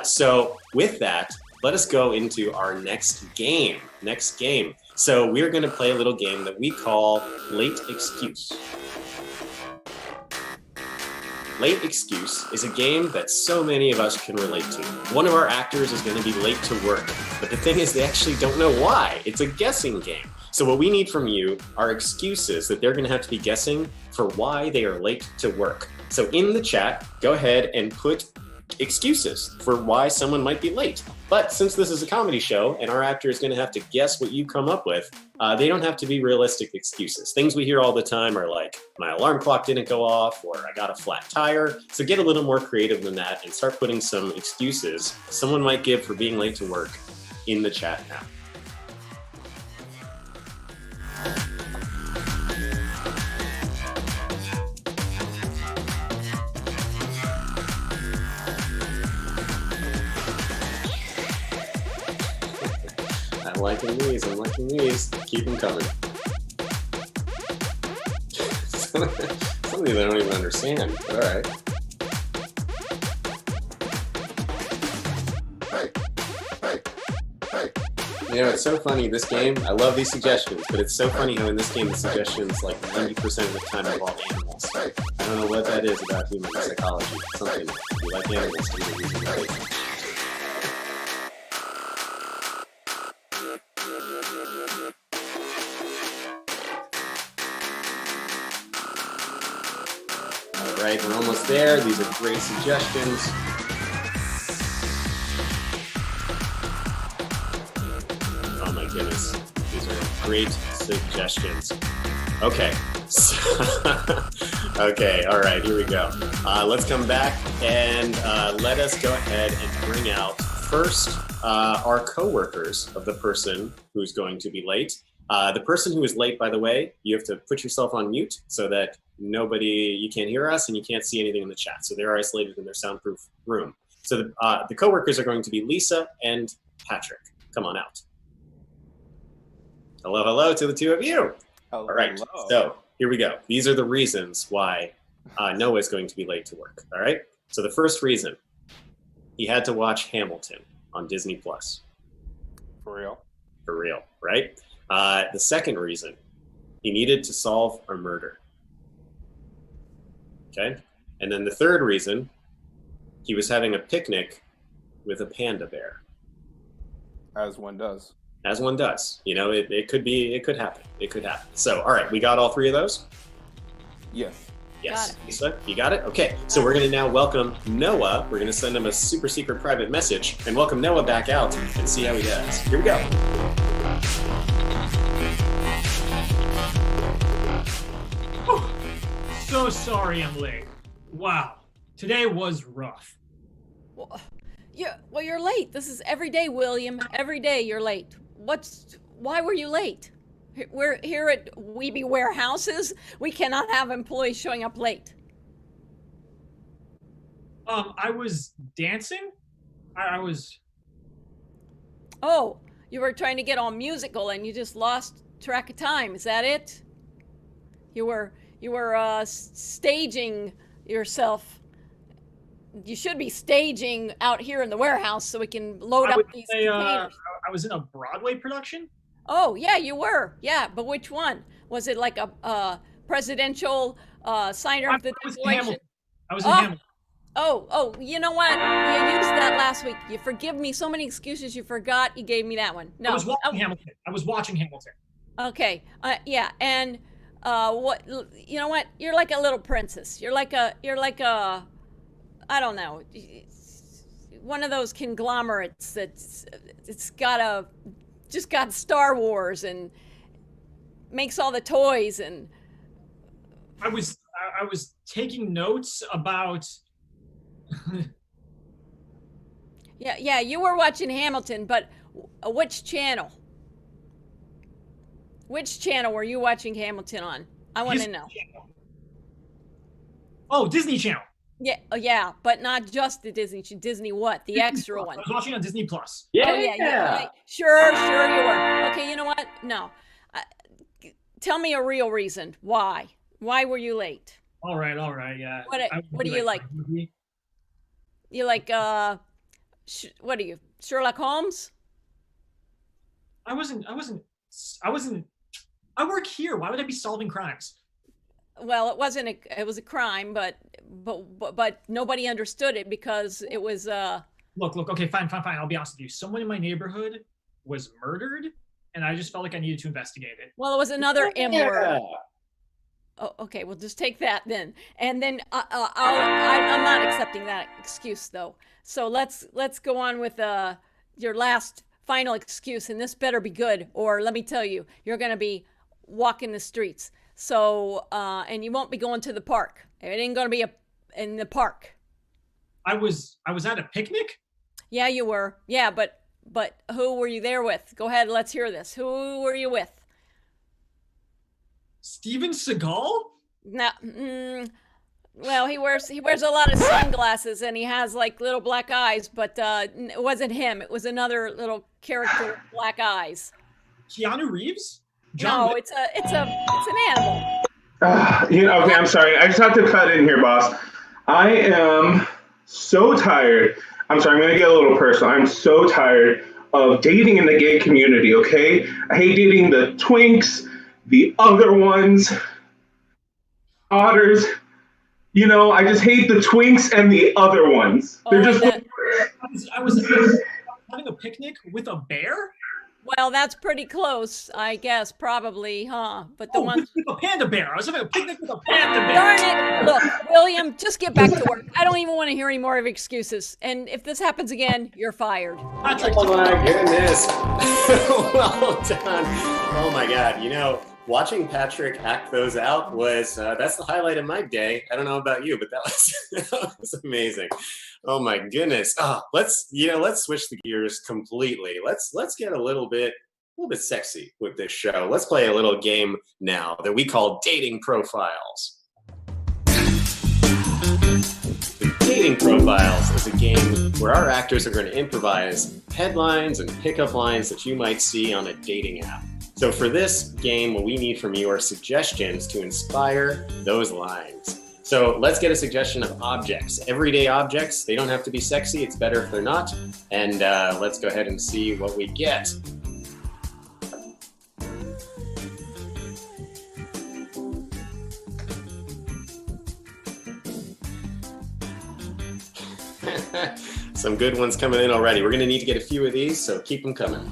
So with that, let us go into our next game. So we're going to play a little game that we call Late Excuse. Late Excuse is a game that so many of us can relate to. One of our actors is going to be late to work, but the thing is they actually don't know why. It's a guessing game. So what we need from you are excuses that they're going to have to be guessing for why they are late to work. So in the chat, go ahead and put excuses for why someone might be late. But since this is a comedy show and our actor is going to have to guess what you come up with, They don't have to be realistic excuses. Things we hear all the time are like, my alarm clock didn't go off, or I got a flat tire. So get a little more creative than that and start putting some excuses someone might give for being late to work in the chat now. I'm liking these. Keep them coming. Something they don't even understand. All right. You know, it's so funny, this game, I love these suggestions, but it's so funny how in this game the suggestions like 90% of the time involve animals. I don't know what that is about human psychology. Something, we like animals to be the reason why. All right, we're almost there. These are great suggestions. Oh my goodness, these are great suggestions. Okay, okay, all right, here we go. Let's come back and let us go ahead and bring out first our co-workers of the person who's going to be late. The person who is late, by the way, you have to put yourself on mute so that you can't hear us and you can't see anything in the chat. So they're isolated in their soundproof room. So the co-workers are going to be Lisa and Patrick. Come on out. Hello, hello to the two of you.
Hello.
All right, so here we go. These are the reasons why Noah is going to be late to work, all right? So the first reason, he had to watch Hamilton on Disney Plus.
For real?
For real, right? The second reason, he needed to solve a murder. Okay? And then the third reason, he was having a picnic with a panda bear.
As one does.
As one does. You know, it could happen. It could happen. So, all right, we got all three of those?
Yes.
Yes. Lisa, you got it? Okay, so we're gonna now welcome Noah. We're gonna send him a super secret private message and welcome Noah back out and see how he does. Here we go.
So sorry I'm late. Wow, today was rough.
Well, you're late. This is every day, William. Every day you're late. Why were you late? We're here at Weeby Warehouses. We cannot have employees showing up late.
I was dancing. I was.
Oh, you were trying to get all musical and you just lost track of time. Is that it? You were staging yourself. You should be staging out here in the warehouse so we can load up these containers.
I was in a Broadway production.
Oh, yeah, you were. Yeah, but which one? Was it like a presidential signer of the Declaration?
I was in Hamilton.
Oh, you know what? You used that last week. You forgive me so many excuses you forgot you gave me that one. No.
I was watching Hamilton. I was watching Hamilton.
Okay. Yeah, and what you know what? You're like a little princess. You're like a I don't know. One of those conglomerates that's just got Star Wars and makes all the toys. And
I was taking notes about.
Yeah, you were watching Hamilton, but which channel? Which channel were you watching Hamilton on? I want to know.
Channel. Oh, Disney Channel.
Yeah, but not just the Disney what? The extra one.
I was watching on Disney Plus.
Yeah.
Oh, yeah. Sure, you were. Okay, you know what? No. Tell me a real reason. Why? Why were you late?
All right, yeah.
What do you like? You like, what are you, Sherlock Holmes?
I work here. Why would I be solving crimes?
Well, it was a crime, but nobody understood it because it was,
Look, okay, fine. I'll be honest with you. Someone in my neighborhood was murdered, and I just felt like I needed to investigate it.
Well, it was another M word. Oh, okay, well, just take that then. And then I'm not accepting that excuse, though. So let's go on with your last final excuse, and this better be good, or let me tell you, you're going to be walking the streets. So, and you won't be going to the park. It ain't going to be in the park.
I was at a picnic?
Yeah, you were. Yeah, but who were you there with? Go ahead, let's hear this. Who were you with?
Steven Seagal?
No, well, he wears a lot of sunglasses and he has like little black eyes, but it wasn't him. It was another little character with black eyes.
Keanu Reeves?
No, it's an animal.
Okay, I'm sorry. I just have to cut in here, boss. I am so tired. I'm sorry, I'm going to get a little personal. I'm so tired of dating in the gay community, okay? I hate dating the twinks, the other ones, otters. I just hate the twinks and the other ones. They're just...
I was having a picnic with a bear?
Well, that's pretty close, I guess, probably, huh? But the ones
with a panda bear. I was having a picnic with a panda bear.
Darn it! Look, William, just get back to work. I don't even want to hear any more of excuses. And if this happens again, you're fired.
Patrick,
oh my goodness! Well done. Oh my God! Watching Patrick act those out was that's the highlight of my day. I don't know about you, but that was amazing. Oh my goodness. Let's switch the gears completely. Let's get a little bit sexy with this show. Let's play a little game now that we call Dating Profiles. Dating Profiles is a game where our actors are going to improvise headlines and pickup lines that you might see on a dating app. So for this game, what we need from you are suggestions to inspire those lines. So let's get a suggestion of objects, everyday objects. They don't have to be sexy. It's better if they're not. And let's go ahead and see what we get. Some good ones coming in already. We're going to need to get a few of these, so keep them coming.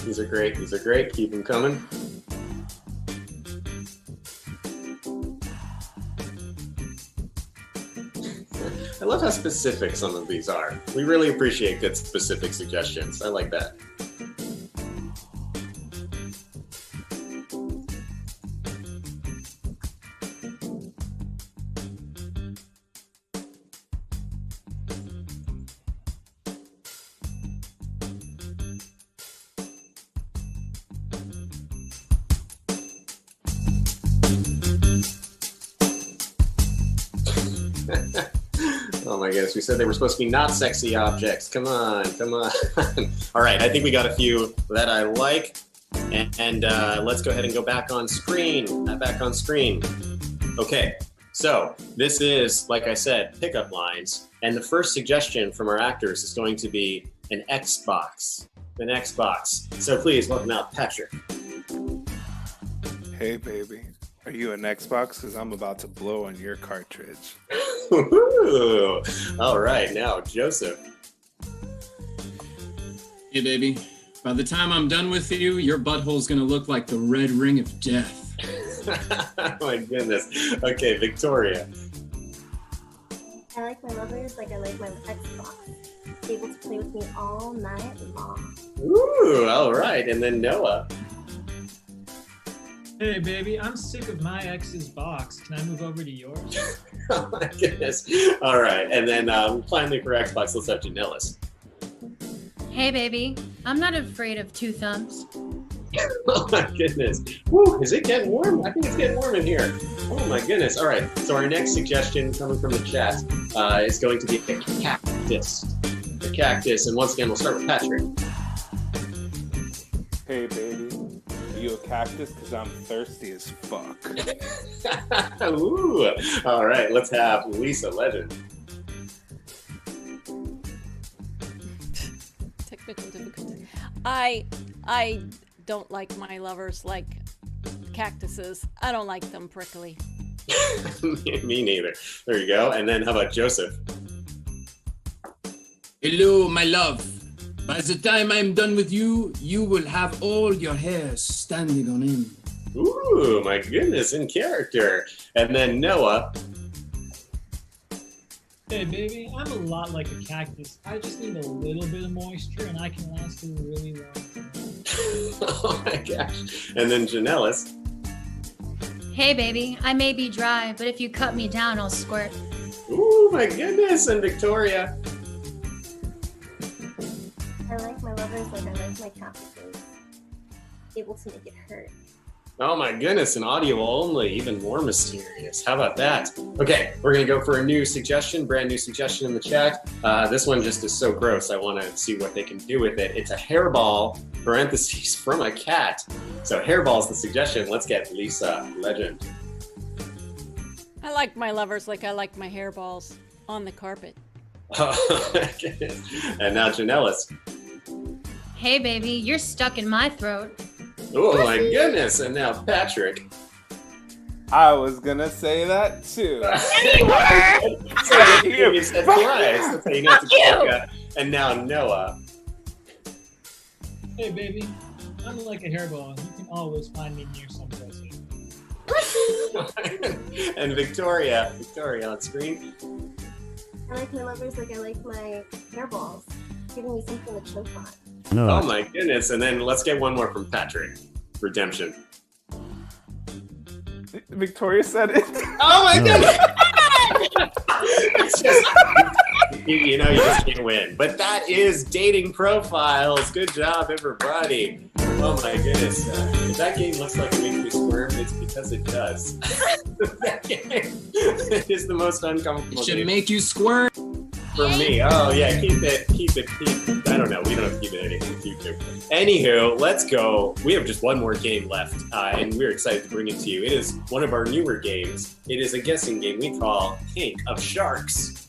These are great. These are great. Keep them coming. I love how specific some of these are. We really appreciate good specific suggestions. I like that. Oh my goodness, we said they were supposed to be not sexy objects. Come on, come on. All right, I think we got a few that I like. And let's go ahead and go back on screen. Back on screen. Okay, so this is, like I said, pickup lines. And the first suggestion from our actors is going to be an Xbox. An Xbox. So please welcome out Patrick.
Hey, baby. Are you an Xbox? Because I'm about to blow on your cartridge.
Ooh. All right, now Joseph.
Hey, baby. By the time I'm done with you, your butthole's gonna look like the red ring of death.
Oh my goodness. Okay, Victoria.
I like my lovers like I like my Xbox. Able to play with me all night long.
Ooh, all right. And then Noah.
Hey, baby, I'm sick of my ex's box. Can I move over to yours?
Oh my goodness. All right. And then finally for Xbox, let's have Janellis.
Hey, baby. I'm not afraid of two thumbs.
Oh my goodness. Woo, is it getting warm? I think it's getting warm in here. Oh my goodness. All right. So our next suggestion coming from the chat is going to be a cactus. A cactus. And once again, we'll start with Patrick.
Hey, baby. Are you a cactus? Because I'm thirsty as fuck.
Ooh. All right. Let's have Lisa Legend.
Technical difficulty. I don't like my lovers like cactuses. I don't like them prickly.
Me neither. There you go. And then how about Joseph?
Hello, my love. By the time I'm done with you, you will have all your hairs standing on end.
Ooh, my goodness, in character. And then Noah.
Hey, baby, I'm a lot like a cactus. I just need a little bit of moisture, and I can last a really long time.
Oh my gosh. And then Janellis.
Hey, baby, I may be dry, but if you cut me down, I'll squirt.
Ooh, my goodness. And Victoria.
I like my lovers like I like my cactuses. Able to make it hurt.
Oh my goodness, an audio only, even more mysterious. How about that? Okay, we're gonna go for a new suggestion, brand new suggestion in the chat. This one just is so gross, I wanna see what they can do with it. It's a hairball, parentheses, from a cat. So hairball's the suggestion. Let's get Lisa Legend.
I like my lovers like I like my hairballs on the carpet.
Oh my goodness. And now Janellis.
Hey, baby, you're stuck in my throat.
Oh my goodness, and now Patrick.
I was gonna say that too.
You said twice. That's how you know it's a joke. And now Noah.
Hey, baby, I'm like a hairball. You can always find me near some pussy.
And Victoria on screen.
I like my lovers like I like my hairballs. Giving me something to choke on.
No.
Oh my goodness. And then let's get one more from Patrick. Redemption.
Victoria said it.
Oh my goodness. It's just, you know, you just can't win. But that is Dating Profiles. Good job, everybody. Oh my goodness. If that game looks like it makes me squirm, it's because it does. That game is the most uncomfortable
It should
game.
make you squirt.
For me. Oh yeah, keep it. I don't know. We don't have to keep it anything in the future. Anywho, let's go. We have just one more game left, and we're excited to bring it to you. It is one of our newer games. It is a guessing game we call King of Sharks.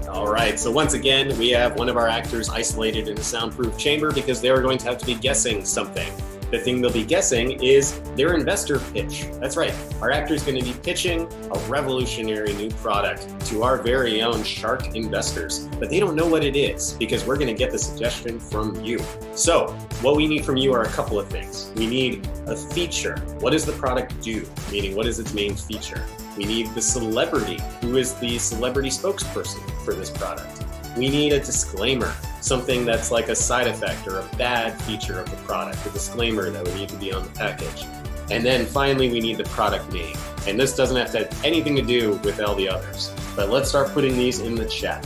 All right, so once again, we have one of our actors isolated in a soundproof chamber because they are going to have to be guessing something. The thing they'll be guessing is their investor pitch. That's right. Our actor is going to be pitching a revolutionary new product to our very own shark investors. But they don't know what it is because we're going to get the suggestion from you. So what we need from you are a couple of things. We need a feature. What does the product do? Meaning, what is its main feature? We need the celebrity. Who is the celebrity spokesperson for this product? We need a disclaimer, something that's like a side effect or a bad feature of the product, a disclaimer that would need to be on the package. And then finally, we need the product name. And this doesn't have to have anything to do with all the others. But let's start putting these in the chat.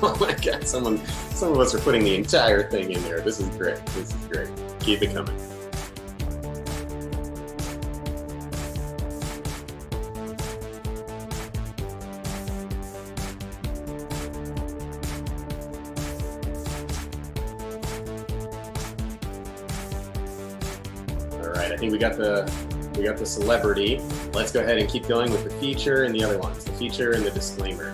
Oh my God, some of us are putting the entire thing in there. This is great. This is great. Keep it coming. I think we got the celebrity. Let's go ahead and keep going with the feature and the other ones. The feature and the disclaimer.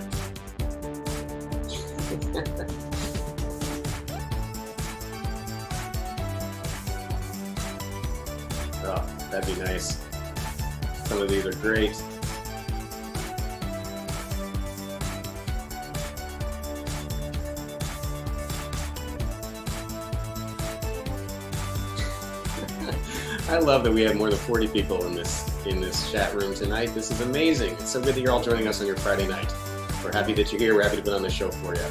Oh, that'd be nice. Some of these are great. I love that we have more than 40 people in this chat room tonight. This is amazing. It's so good that you're all joining us on your Friday night. We're happy that you're here. We're happy to put on the show for you.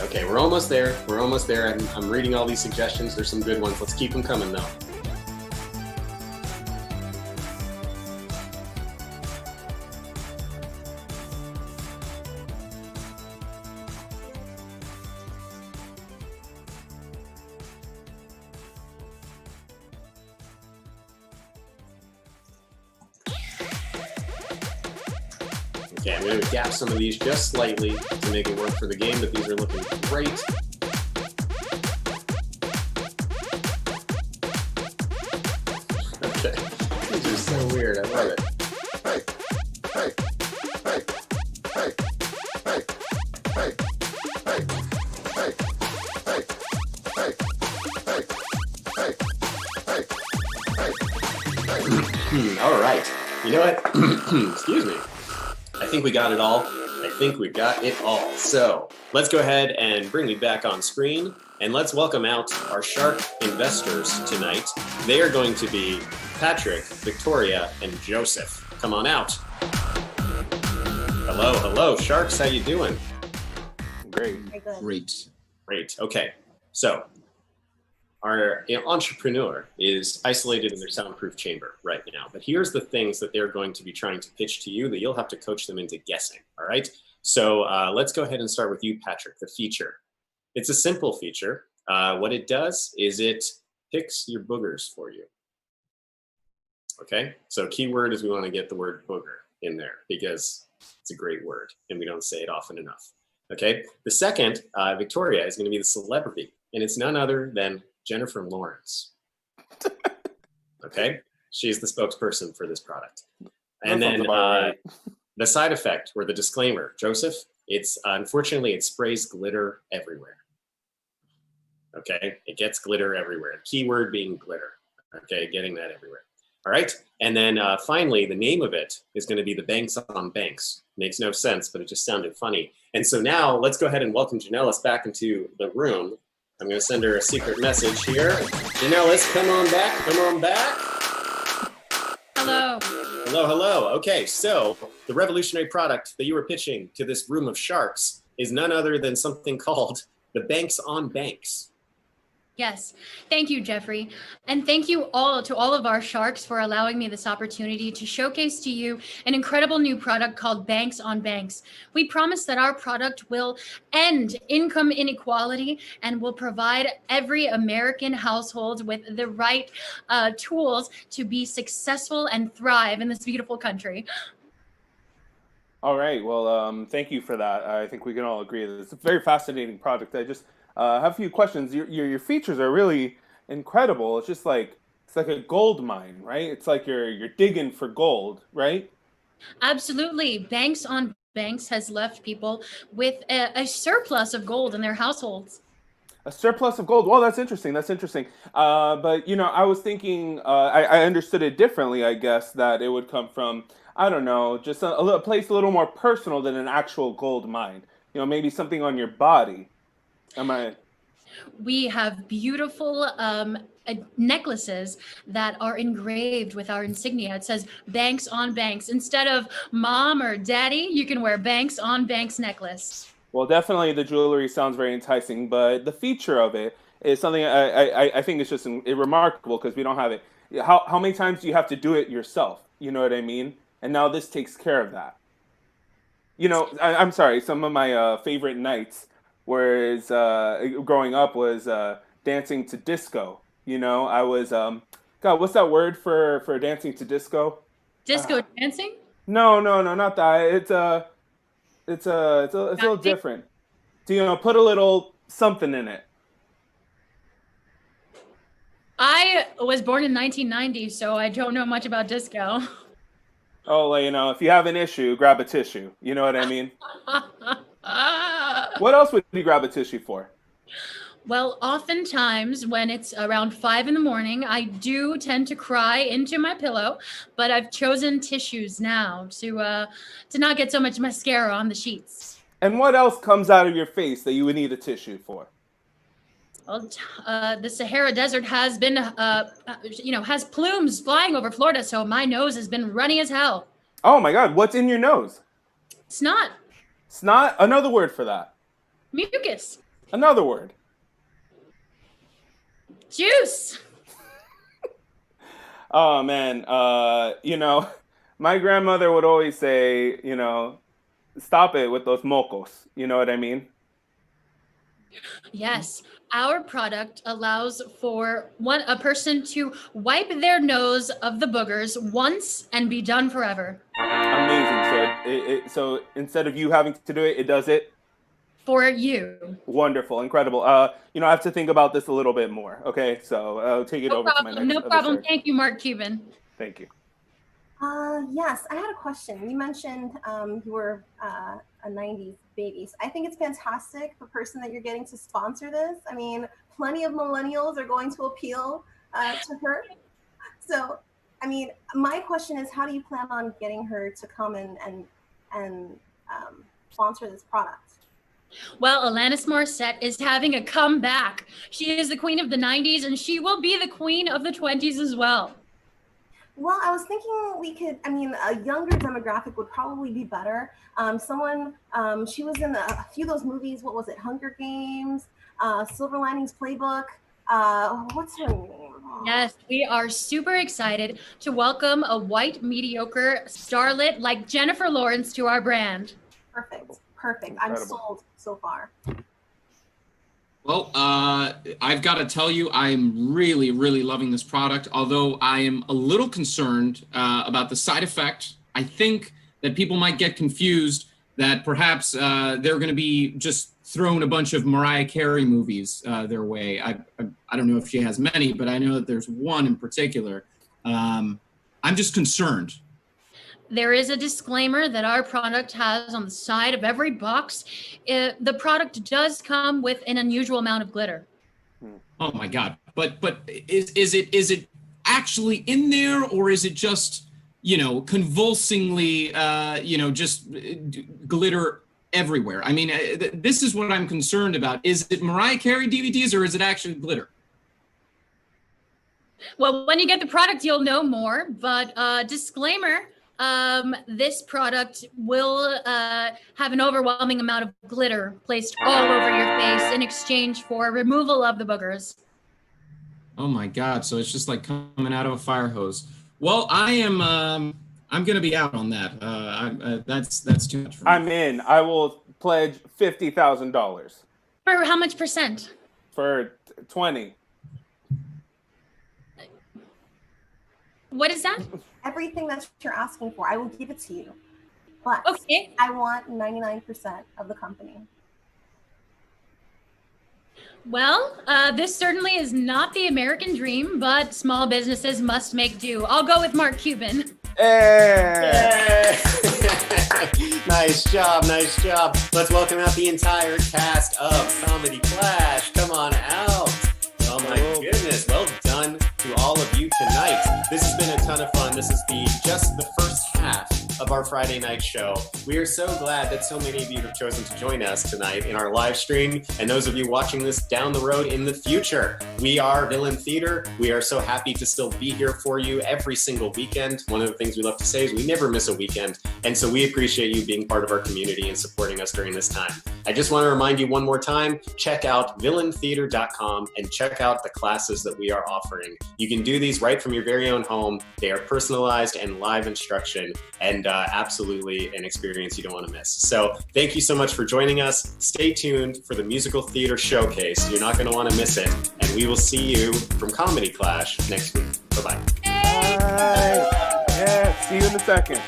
Okay, we're almost there. We're almost there. I'm reading all these suggestions. There's some good ones. Let's keep them coming, though. Okay, I'm going to adapt some of these just slightly to make it work for the game, but these are looking great. Okay, these are so weird. I love it. You know what? Excuse me. I think we got it all. So let's go ahead and bring me back on screen, and let's welcome out our shark investors tonight. They are going to be Patrick, Victoria, and Joseph. Come on out. Hello, sharks. How you doing?
Great.
Very good.
Great. Okay. So our entrepreneur is isolated in their soundproof chamber right now. But here's the things that they're going to be trying to pitch to you that you'll have to coach them into guessing. All right. So let's go ahead and start with you, Patrick, the feature. It's a simple feature. What it does is it picks your boogers for you. Okay. So keyword is we want to get the word booger in there because it's a great word and we don't say it often enough. Okay. The second, Victoria, is going to be the celebrity, and it's none other than Jennifer Lawrence. Okay, she's the spokesperson for this product. And then the side effect or the disclaimer, Joseph, it's unfortunately it sprays glitter everywhere. Okay, it gets glitter everywhere. Keyword being glitter. Okay, getting that everywhere. All right, and then finally, the name of it is going to be the Banks on Banks. Makes no sense, but it just sounded funny. And so now let's go ahead and welcome Janellis back into the room. I'm going to send her a secret message here. Janellis, come on back. Hello. Okay, so the revolutionary product that you were pitching to this room of sharks is none other than something called the Banks on Banks.
Yes. Thank you, Jeffrey. And thank you all to all of our sharks for allowing me this opportunity to showcase to you an incredible new product called Banks on Banks. We promise that our product will end income inequality and will provide every American household with the right tools to be successful and thrive in this beautiful country.
All right. Well, thank you for that. I think we can all agree that it's a very fascinating product. I just have a few questions. Your features are really incredible. It's just like a gold mine, right? It's like you're digging for gold, right?
Absolutely. Banks on Banks has left people with a surplus of gold in their households.
A surplus of gold. Well, that's interesting. But I was thinking, I understood it differently. I guess that it would come from, I don't know, just a place a little more personal than an actual gold mine. Maybe something on your body. Am I?
We have beautiful necklaces that are engraved with our insignia. It says Banks on Banks. Instead of mom or daddy, you can wear Banks on Banks necklace.
Well, definitely the jewelry sounds very enticing, but the feature of it is something I think is just remarkable because we don't have it. How many times do you have to do it yourself? You know what I mean? And now this takes care of that. I'm sorry. Some of my favorite nights was growing up was dancing to disco. I was God, what's that word for dancing to disco?
Disco dancing?
No, not that. It's a little different. Put a little something in it.
I was born in 1990, so I don't know much about disco.
Oh, well, if you have an issue, grab a tissue. You know what I mean? What else would you grab a tissue for?
Well, oftentimes when it's around 5 in the morning, I do tend to cry into my pillow, but I've chosen tissues now to not get so much mascara on the sheets.
And what else comes out of your face that you would need a tissue for?
Well, the Sahara Desert has been, has plumes flying over Florida, so my nose has been runny as hell.
Oh my God, what's in your nose?
Snot.
Snot? Another word for that.
Mucus.
Another word.
Juice.
Oh man, my grandmother would always say, stop it with those mocos. You know what I mean?
Yes, our product allows for a person to wipe their nose of the boogers once and be done forever.
Amazing. So instead of you having to do it, it does it
for you.
Wonderful, incredible. I have to think about this a little bit more. Okay, so I'll take it over to my next.
No problem. Thank you, Mark Cuban.
Thank you.
Yes, I had a question. You mentioned you were a 90s baby. So I think it's fantastic, the person that you're getting to sponsor this. I mean, plenty of millennials are going to appeal to her. So I mean, my question is, how do you plan on getting her to come and sponsor this product?
Well, Alanis Morissette is having a comeback. She is the queen of the 90s, and she will be the queen of the 20s as well.
Well, I was thinking we could, I mean, a younger demographic would probably be better. She was in a few of those movies. What was it? Hunger Games, Silver Linings Playbook. What's her name?
Yes, we are super excited to welcome a white, mediocre starlet like Jennifer Lawrence to our brand.
Perfect.
Incredible.
I'm sold so far.
Well, I've got to tell you, I'm really, really loving this product, although I am a little concerned about the side effect. I think that people might get confused that perhaps they're going to be just throwing a bunch of Mariah Carey movies their way. I don't know if she has many, but I know that there's one in particular. I'm just concerned.
There is a disclaimer that our product has on the side of every box. The product does come with an unusual amount of glitter.
Oh my God! But is it actually in there, or is it just convulsingly just glitter everywhere? I mean, this is what I'm concerned about. Is it Mariah Carey DVDs, or is it actually glitter?
Well, when you get the product, you'll know more. But disclaimer. This product will have an overwhelming amount of glitter placed all over your face in exchange for removal of the boogers.
Oh my God! So it's just like coming out of a fire hose. Well, I'm gonna be out on that. That's too much for me.
I'm in. I will pledge $50,000
For how much percent?
for 20.
What is that?
Everything that you're asking for, I will give it to you. But
Okay.
I want 99% of the company.
Well, this certainly is not the American dream, but small businesses must make do. I'll go with Mark Cuban.
Hey!
Nice job. Let's welcome out the entire cast of Comedy Clash. Come on out. Oh my goodness. Well done to all of you tonight. This has been a ton of fun. This is just the first half of our Friday night show. We are so glad that so many of you have chosen to join us tonight in our live stream, and those of you watching this down the road in the future. We are Villain Theater. We are so happy to still be here for you every single weekend. One of the things we love to say is we never miss a weekend, and so we appreciate you being part of our community and supporting us during this time. I just want to remind you one more time, check out villaintheater.com and check out the classes that we are offering. You can do these right from your very own home. They are personalized and live instruction, and absolutely an experience you don't want to miss. So thank you so much for joining us. Stay tuned for the Musical Theater Showcase. You're not going to want to miss it. And we will see you from Comedy Clash next week. Bye-bye.
Bye. Yeah, see you in a second.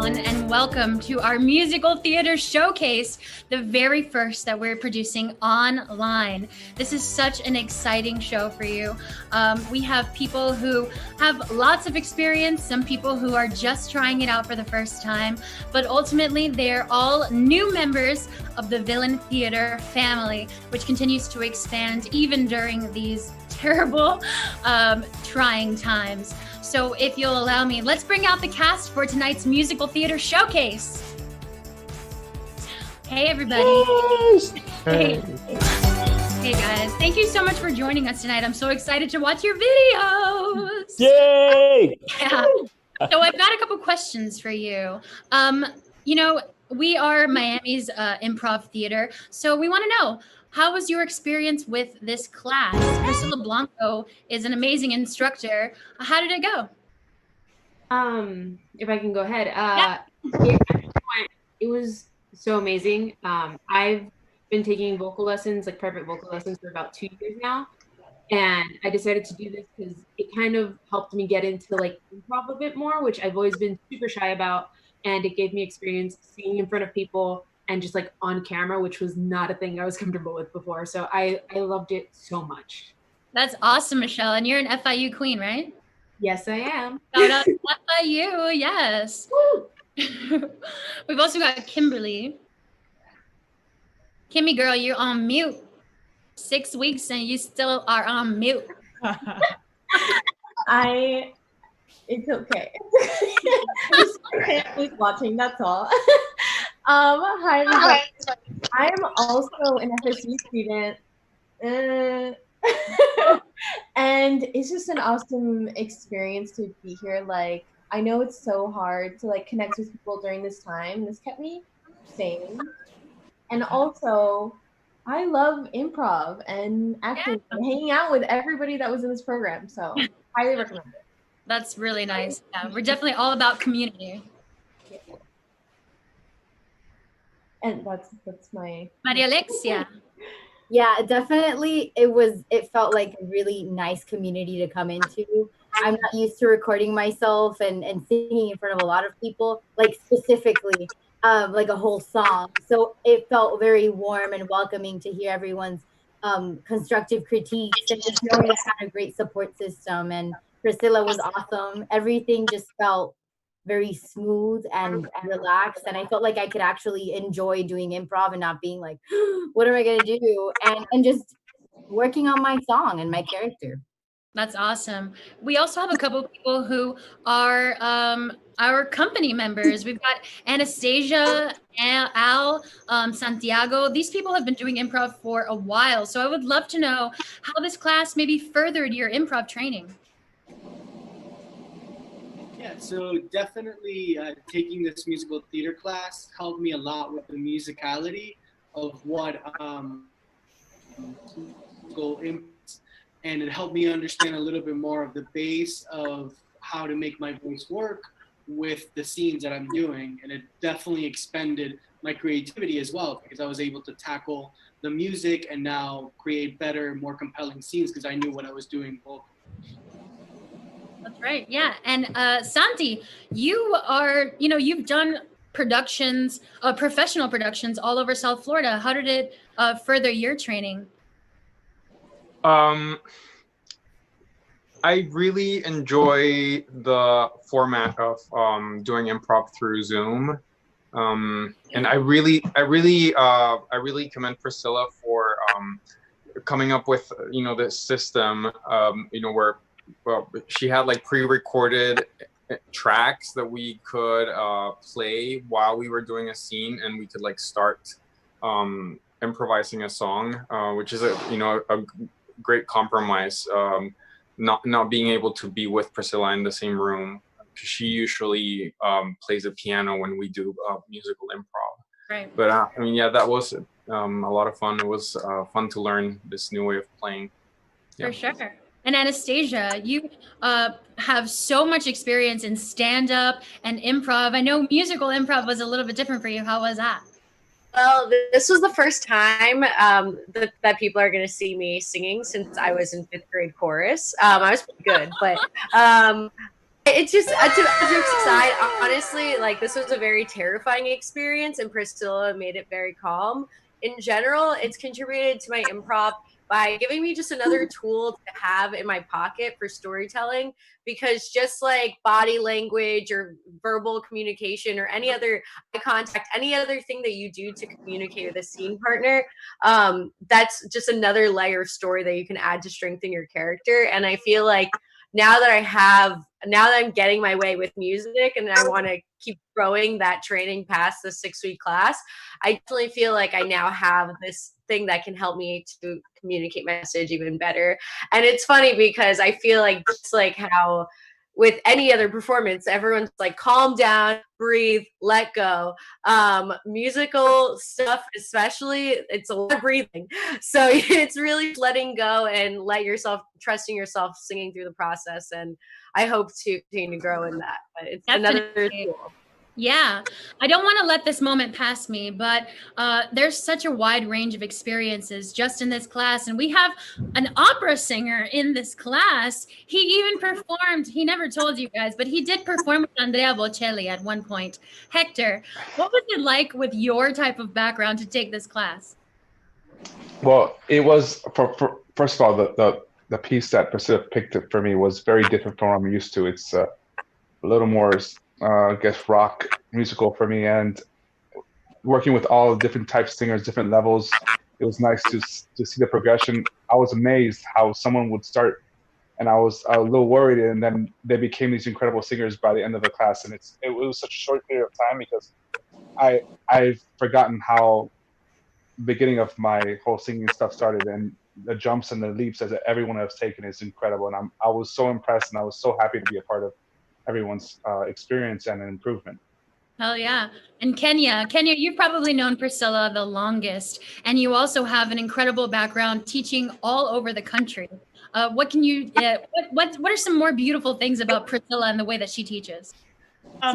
everyone, and welcome to our musical theater showcase, the very first that we're producing online. This is such an exciting show for you. We have people who have lots of experience, some people who are just trying it out for the first time, but ultimately they're all new members of the Villain Theater family, which continues to expand even during these terrible, trying times. So if you'll allow me, let's bring out the cast for tonight's musical theater showcase. Hey, everybody. Hey. Hey, guys. Thank you so much for joining us tonight. I'm so excited to watch your videos.
Yay!
Yeah. So I've got a couple questions for you. We are Miami's improv theater, so we want to know, how was your experience with this class? Priscilla Blanco is an amazing instructor. How did it go?
If I can go ahead.
Yeah.
It was so amazing. I've been taking vocal lessons, like private vocal lessons, for about 2 years now. And I decided to do this because it kind of helped me get into like improv a bit more, which I've always been super shy about. And it gave me experience singing in front of people and just like on camera, which was not a thing I was comfortable with before. So I loved it so much.
That's awesome, Michelle. And you're an FIU queen, right?
Yes, I am.
Shout out to FIU, yes. We've also got Kimberly. Kimmy girl, you're on mute. 6 weeks and you still are on mute.
It's okay. Family's watching, that's all. Hi, everybody. I'm also an FSU student. And it's just an awesome experience to be here. Like, I know it's so hard to like connect with people during this time. This kept me sane. And also, I love improv and acting and hanging out with everybody that was in this program. So, highly recommend it.
That's really nice. Yeah, we're definitely all about community.
And that's my
Maria Alexia.
Yeah, definitely. It felt like a really nice community to come into. I'm not used to recording myself and singing in front of a lot of people, like specifically like a whole song. So it felt very warm and welcoming to hear everyone's constructive critiques and just knowing I had a great support system. And Priscilla was awesome. Everything just felt very smooth and relaxed. And I felt like I could actually enjoy doing improv and not being like, what am I going to do? And just working on my song and my character.
That's awesome. We also have a couple of people who are our company members. We've got Anastasia, Al, Santiago. These people have been doing improv for a while. So I would love to know how this class maybe furthered your improv training.
Yeah, so definitely taking this musical theater class helped me a lot with the musicality of what and it helped me understand a little bit more of the base of how to make my voice work with the scenes that I'm doing. And it definitely expanded my creativity as well, because I was able to tackle the music and now create better, more compelling scenes because I knew what I was doing vocally.
That's right. Yeah. And Santi, you are, you've done productions, professional productions all over South Florida. How did it further your training?
I really enjoy the format of doing improv through Zoom. And I really commend Priscilla for coming up with, this system, where she had like pre-recorded tracks that we could play while we were doing a scene, and we could like start improvising a song, which is a great compromise. Not being able to be with Priscilla in the same room. She usually plays the piano when we do musical improv.
Right.
But that was a lot of fun. It was fun to learn this new way of playing. Yeah.
For sure. And Anastasia, you have so much experience in stand-up and improv. I know musical improv was a little bit different for you. How was that?
Well, this was the first time that people are going to see me singing since I was in 5th grade chorus. I was pretty good, but It's just jokes aside, honestly, like this was a very terrifying experience, and Priscilla made it very calm. In general, it's contributed to my improv by giving me just another tool to have in my pocket for storytelling, because just like body language or verbal communication or any other eye contact, any other thing that you do to communicate with a scene partner, that's just another layer of story that you can add to strengthen your character. And I feel like now that I'm getting my way with music and I want to keep growing that training past the 6-week class, I definitely feel like I now have this thing that can help me to communicate my message even better. And it's funny because I feel like just like how with any other performance, everyone's like, calm down, breathe, let go. Musical stuff, especially, it's a lot of breathing. So it's really letting go and trusting yourself, singing through the process. And I hope to continue to grow in that. But it's another tool.
Yeah, I don't want to let this moment pass me, but there's such a wide range of experiences just in this class. And we have an opera singer in this class. He even performed, he never told you guys, but he did perform with Andrea Bocelli at one point. Hector, what was it like with your type of background to take this class?
Well, it was, first of all, the piece that Priscilla picked for me was very different from what I'm used to. It's a little more, I guess, rock musical for me, and working with all different types of singers, different levels, it was nice to see the progression. I was amazed how someone would start, and I was a little worried, and then they became these incredible singers by the end of the class. And it was such a short period of time because I've forgotten how the beginning of my whole singing stuff started, and the jumps and the leaps that everyone has taken is incredible. And I was so impressed, and I was so happy to be a part of everyone's experience and improvement.
Hell yeah. And Kenya, you've probably known Priscilla the longest, and you also have an incredible background teaching all over the country. What are some more beautiful things about Priscilla and the way that she teaches?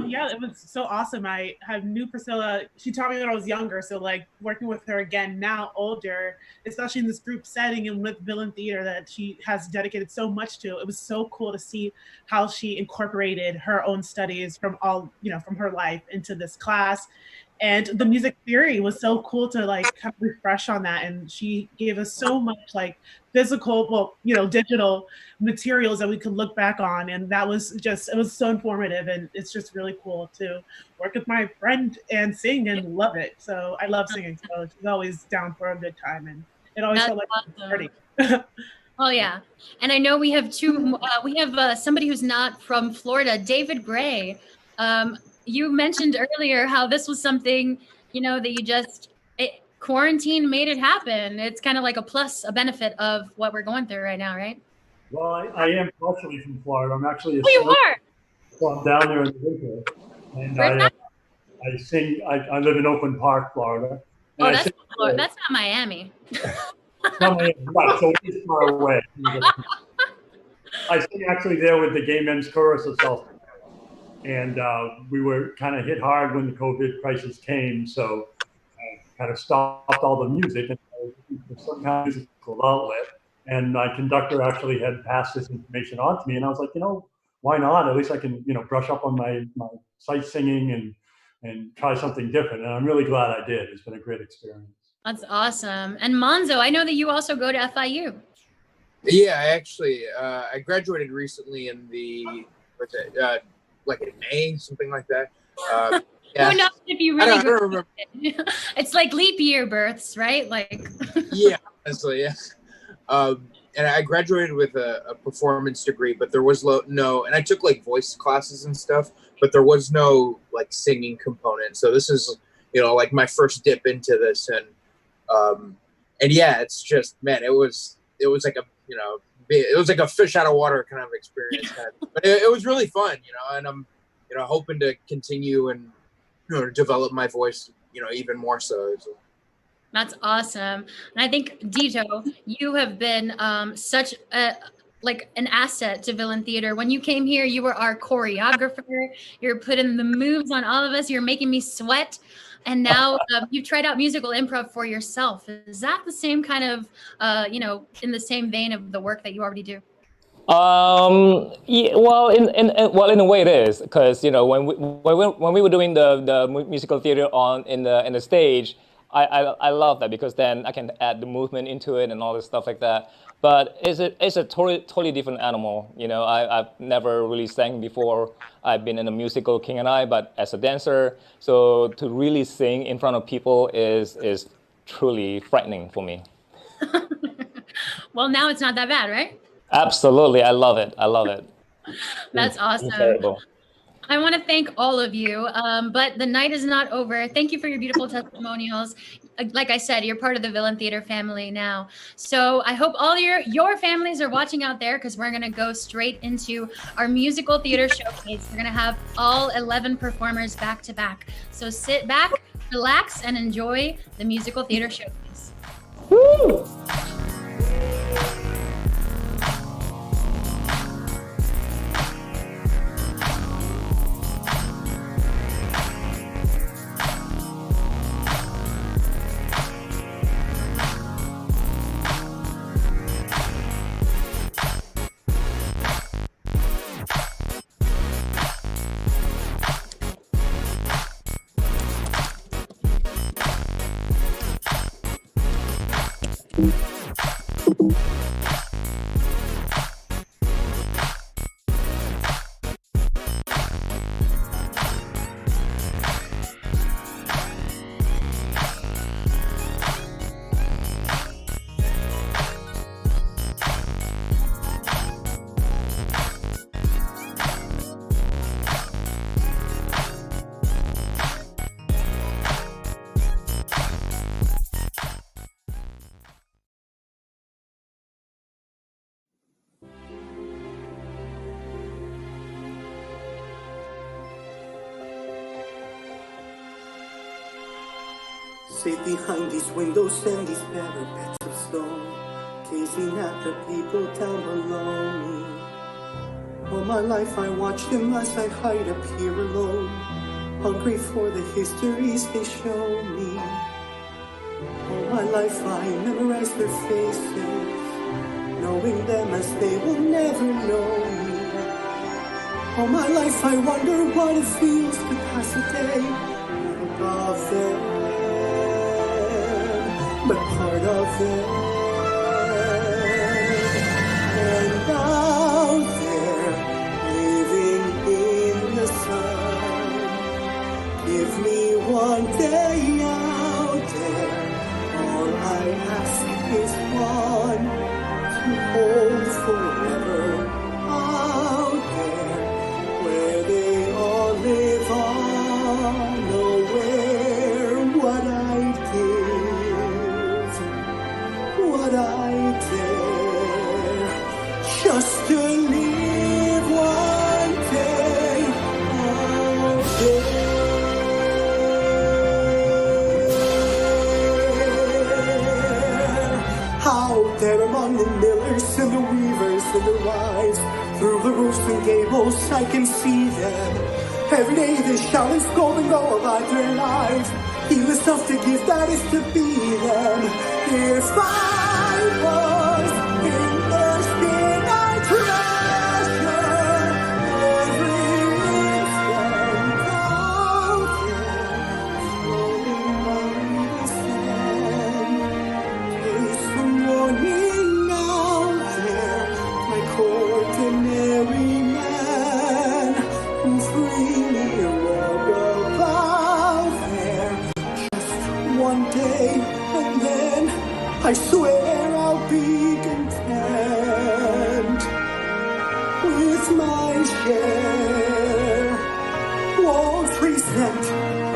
Yeah, it was so awesome. I knew Priscilla. She taught me when I was younger, so like working with her again now, older, especially in this group setting and with Villain Theater that she has dedicated so much to. It was so cool to see how she incorporated her own studies from from her life into this class. And the music theory was so cool to like kind of refresh on that. And she gave us so much like physical, digital materials that we could look back on. And that was it was so informative. And it's just really cool to work with my friend and sing and love it. So I love singing. So she's always down for a good time. And it always felt like a party.
Oh yeah, and I know we have somebody who's not from Florida, David Gray. You mentioned earlier how this was something, that quarantine made it happen. It's kind of like a benefit of what we're going through right now, right?
Well, I am partially from Florida. I'm actually
you are?
So I'm down there in the winter. And I sing, I live in Oakland Park, Florida.
Oh, that's not Miami.
Right, so it's far away. I sing actually there with the Gay Men's Chorus of South. And we were kind of hit hard when the COVID crisis came, so I kind of stopped all the music and for some kind of musical outlet. And my conductor actually had passed this information on to me, and I was like, why not? At least I can, brush up on my sight singing and try something different. And I'm really glad I did. It's been a great experience.
That's awesome. And Monzo, I know that you also go to FIU.
Yeah, I actually I graduated recently in like in May, something like that.
Yeah. Who knows if you really?
I don't remember.
It's like leap year births, right? Like.
Yeah, honestly, yeah. And I graduated with a performance degree, but there was no, and I took like voice classes and stuff, but there was no like singing component. So this is, like my first dip into this, and yeah, it's just, man, it was like it was like a fish out of water kind of experience, but it was really fun, and I'm, hoping to continue and, develop my voice, even more so.
That's awesome. And I think, Dito, you have been such an asset to Villain Theater. When you came here, you were our choreographer. You're putting the moves on all of us. You're making me sweat. And now you've tried out musical improv for yourself. Is that the same kind of, in the same vein of the work that you already do?
Yeah, well, in a way it is, because when we were doing the musical theater on in the stage, I love that, because then I can add the movement into it and all this stuff like that. But it's a totally different animal. I've never really sang before. I've been in a musical, King and I, but as a dancer, so to really sing in front of people is truly frightening for me.
Well, now it's not that bad, right?
Absolutely, I love it. I love it.
That's
It's
awesome.
incredible.
I want to thank all of you, but the night is not over. Thank you for your beautiful testimonials. Like I said, you're part of the Villain Theater family now. So I hope all your families are watching out there, because we're going to go straight into our musical theater showcase. We're going to have all 11 performers back to back. So sit back, relax, and enjoy the musical theater showcase.
Woo!
Sit behind these windows and these parapets of stone, gazing at the people down below me. All my life I watch them as I hide up here alone, hungry for the histories they show me. All my life I memorize their faces, knowing them as they will never know me. All my life I wonder what it feels to pass a day above them, but part of them. And out there, living in the sun, give me one day out there. All I ask is one to hold forever. Out there, where they all live on, nowhere what I'd give, what I dare, just to live one day out there. Out there among the millers and the weavers and the wives, through the roofs and gables I can see them. Every day they shout and scold and go about their lives. Feel the stuff to give, that is to be them. If I was in their skin, I'd treasure every instant out there, floating by the sand. Taste the morning out there, like ordinary man, who freely walk about there. Just one day, and then I swear I'll be content with my share. Won't resent,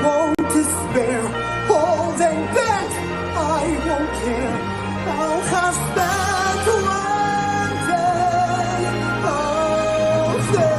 won't despair, hold and bent, I won't care. I'll have spent one day out there.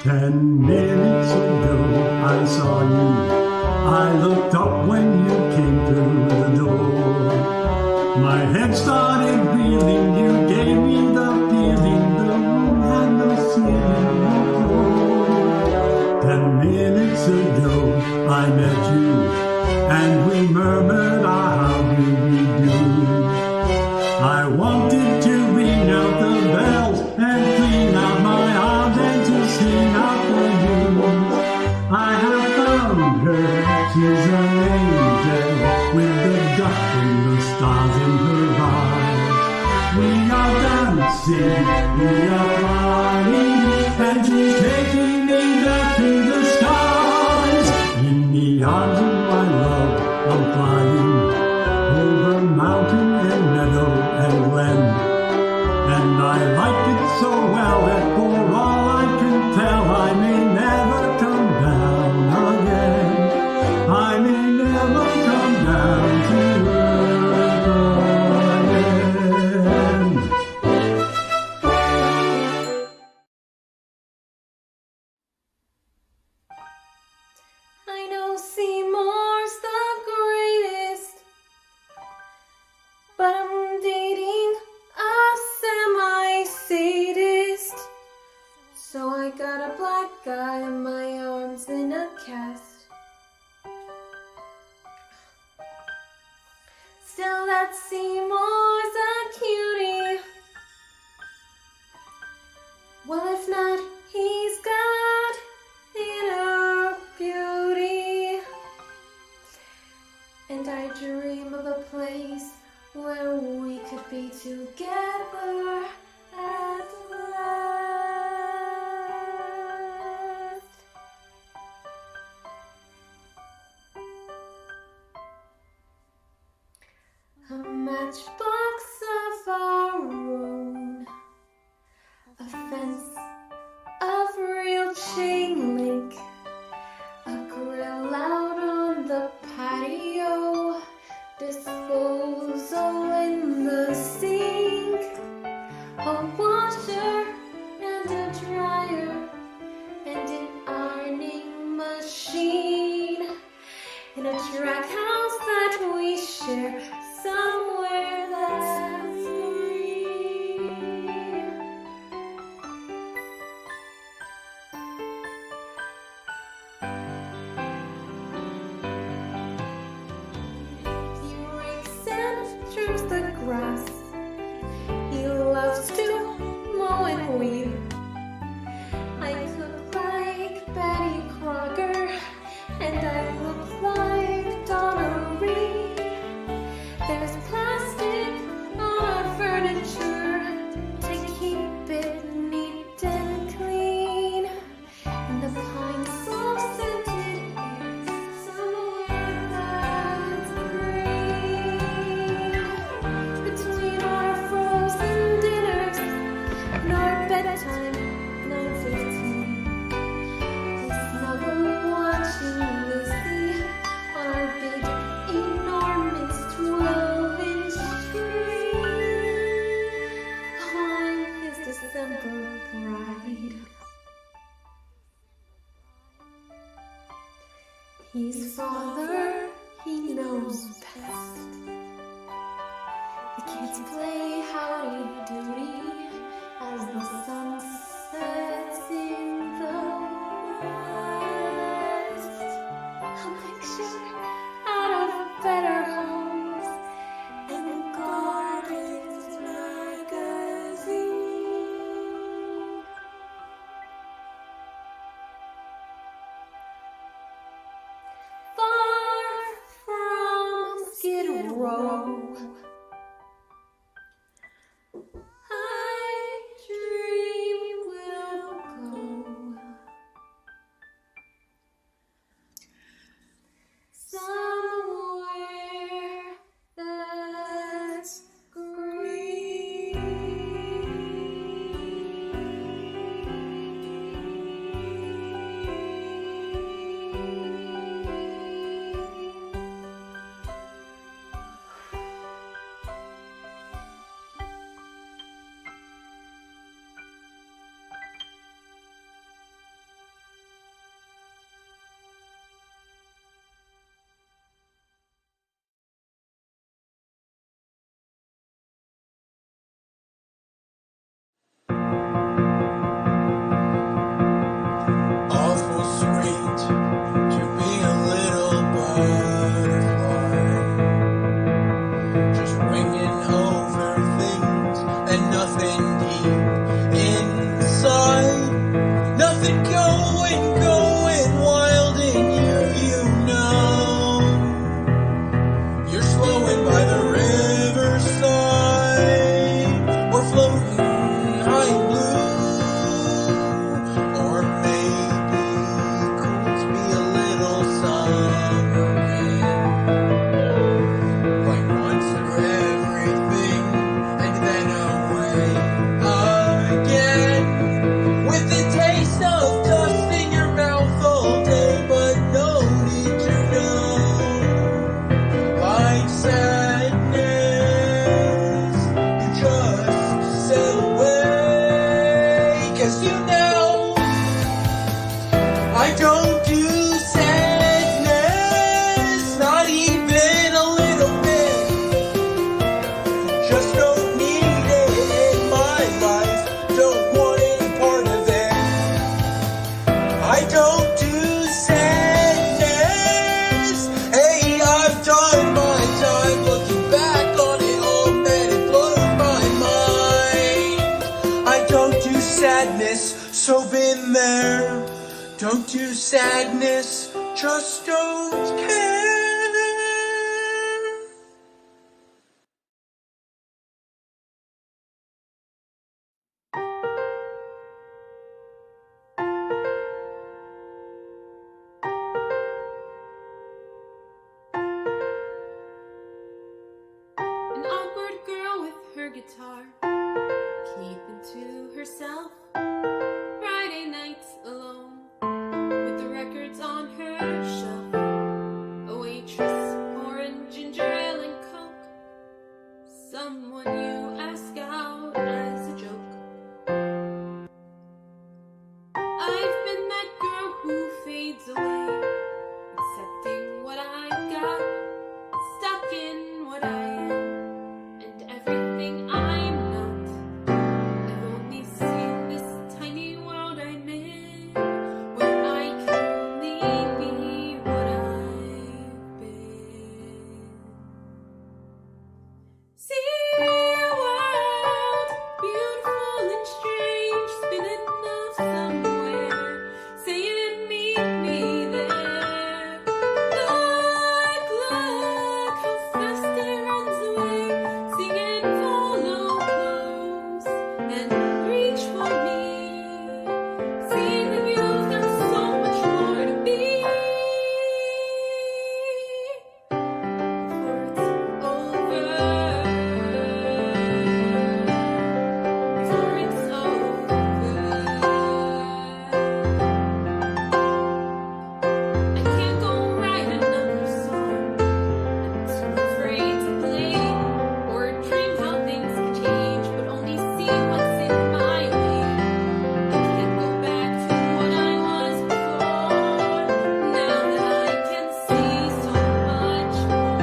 10 minutes ago I saw you. I looked up when you came through the door. My head started reeling. You gave me the feeling. The room had no ceiling, no floor. 10 minutes ago I met you, and we murmured, how do we do? I wanted to ring out the bells and clean out my arms and to sing out the news. I have found her, she's an angel with the dust and the stars in her eyes. We are dancing, we are flying, and she's taking me back to the skies. In the arms of my love, I'm flying over mountain and meadow and glen. And I like it so well that for all I can tell, I may never come down again. I may never come down to earth again.
I know Seymour's the greatest, but I'm dating a semi-sadist. So I got a black guy in my arms in a cast. Still that Seymour's a cutie. Well, if not, he's got inner beauty. And I dream of a place where we could be together at last. A matchbox of our own, a fence of real chain link, a grill out on the patio, disposal in the sink, a washer and a dryer, and an ironing machine, in a track house that we share somewhere that's green. He rakes and trims the grass. He loves to mow and weed. I cook like Betty Crocker, and I look like Donna Reed. There's plastic on our furniture to keep it neat and clean. And the pine sol scented air somewhere that's green. Between our frozen dinners and our bedtime 9:15, we snuggle watching Lucy on our big enormous 12-inch screen. Oh, I'm his December bride. He's father, he knows best. The kids play howdy doody as the sun sets in the west. A picture out of Better Homes and the Gardens magazine. Far from Skid Row,
'cause you know I don't do sadness, not even a little bit. Just don't need it in my life, don't want any part of it. I don't do sadness. Hey, I've done my time looking back on it all, man, it blows my mind. I don't do sadness, so been there. Don't do sadness, just don't care.
An awkward girl with her guitar, keeping to herself. Friday nights alone, with the records on her shelf. A waitress pouring ginger ale and coke. Someone you ask out as a joke. I've been that girl who fades away, accepting what I've got, stuck in what I am, and everything I'm not. I've only seen this tiny world I'm in, where I can only be what I've been. See a world, beautiful and strange, spinning off somewhere, saying meet me there. Look, look, how fast it runs away, singing follow close and reach for me. See that you've got so much more to be. Before it's over, before it's over. I can't go write another song. I'm too afraid to play or dream how things can change, but only see what's in my way. I can't go back to what I was before, now that I can see so much more.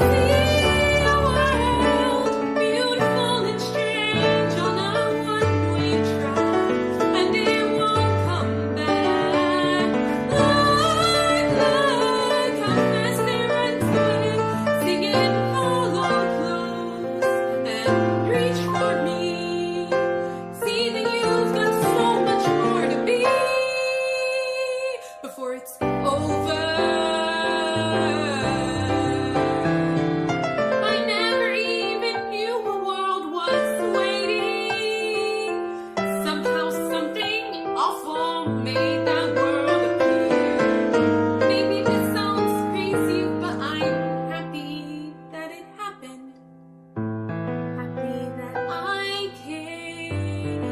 See a world, beautiful and strange, on a one-way track, and it won't come back. Look, look, how fast it runs away, singing follow close and reach for me. See that you've got so much more to be before it's over. I never even knew a world was waiting. Somehow something awful made that world appear. Maybe this sounds crazy, but I'm happy that it happened. Happy that I came.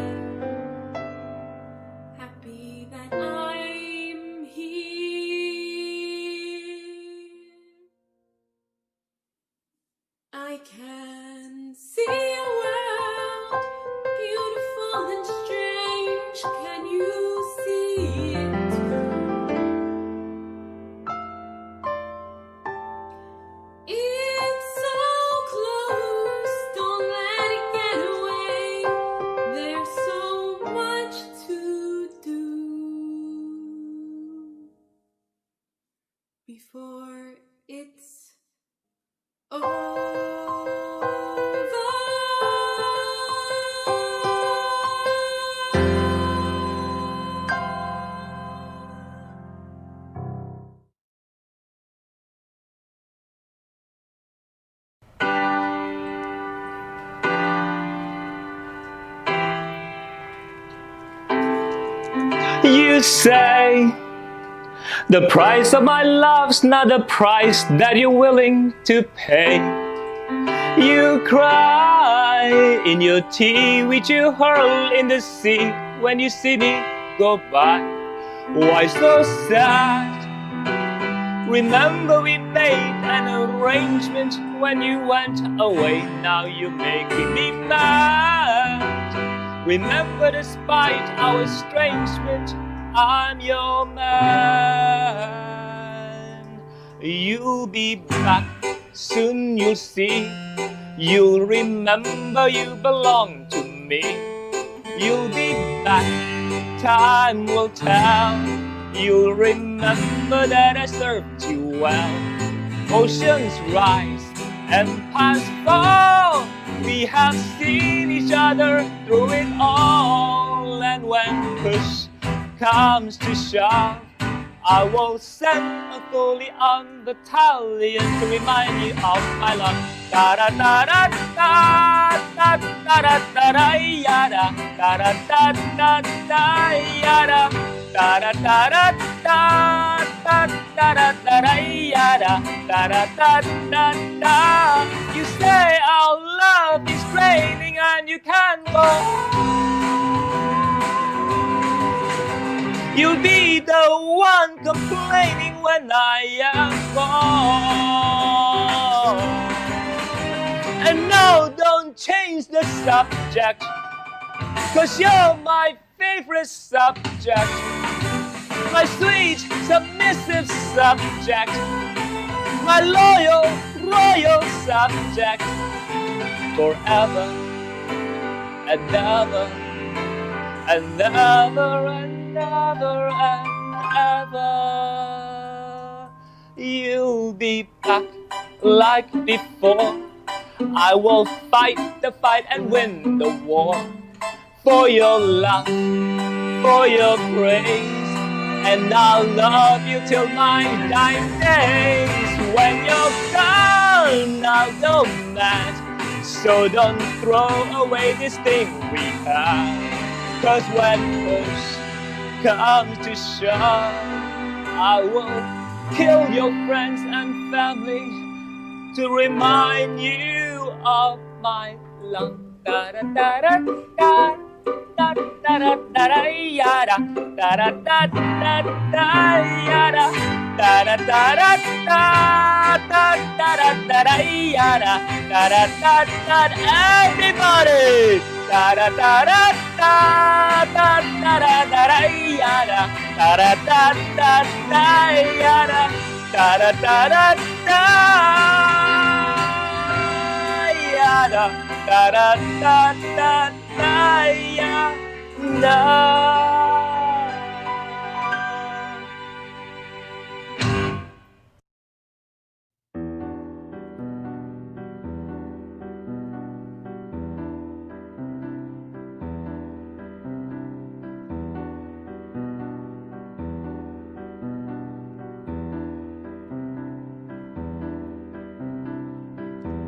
Happy that I'm here. I can see a world, beautiful and strange. Can you see it too? It's so close, don't let it get away. There's so much to do before it's
You say the price of my love's not the price that you're willing to pay. You cry in your tea, which you hurl in the sea when you see me go by. Why so sad? Remember we made an arrangement when you went away. Now you're making me mad. Remember despite our estrangement, I'm your man. You'll be back, soon you'll see. You'll remember you belong to me. You'll be back, time will tell. You'll remember that I served you well. Oceans rise, empires fall. We have seen each other through it all. And when push comes to shove, I will send a fully on battalion to remind you of my love. Da da da da da da da da da da yada da da da da da yada da da da da da da da da da yada da da da da da. You say our love is draining and you can't go. You'll be the one complaining when I am gone. And no, don't change the subject, 'cause you're my favorite subject. My sweet, submissive subject. My loyal, royal subject. Forever and ever and ever and ever and ever. You'll be back like before. I will fight the fight and win the war. For your love, for your praise, and I'll love you till my dying days. When you're gone, I'll go mad. So don't throw away this thing we have. 'Cause when push comes to shove, I will kill your friends and family to remind you of my love. Da da da da da da da da da da yada da da da da da yada da da da da da da da da da yada da da da da. Everybody da da da da da da da da da yada da da da da da yada da da da da da yada da da da da da yada.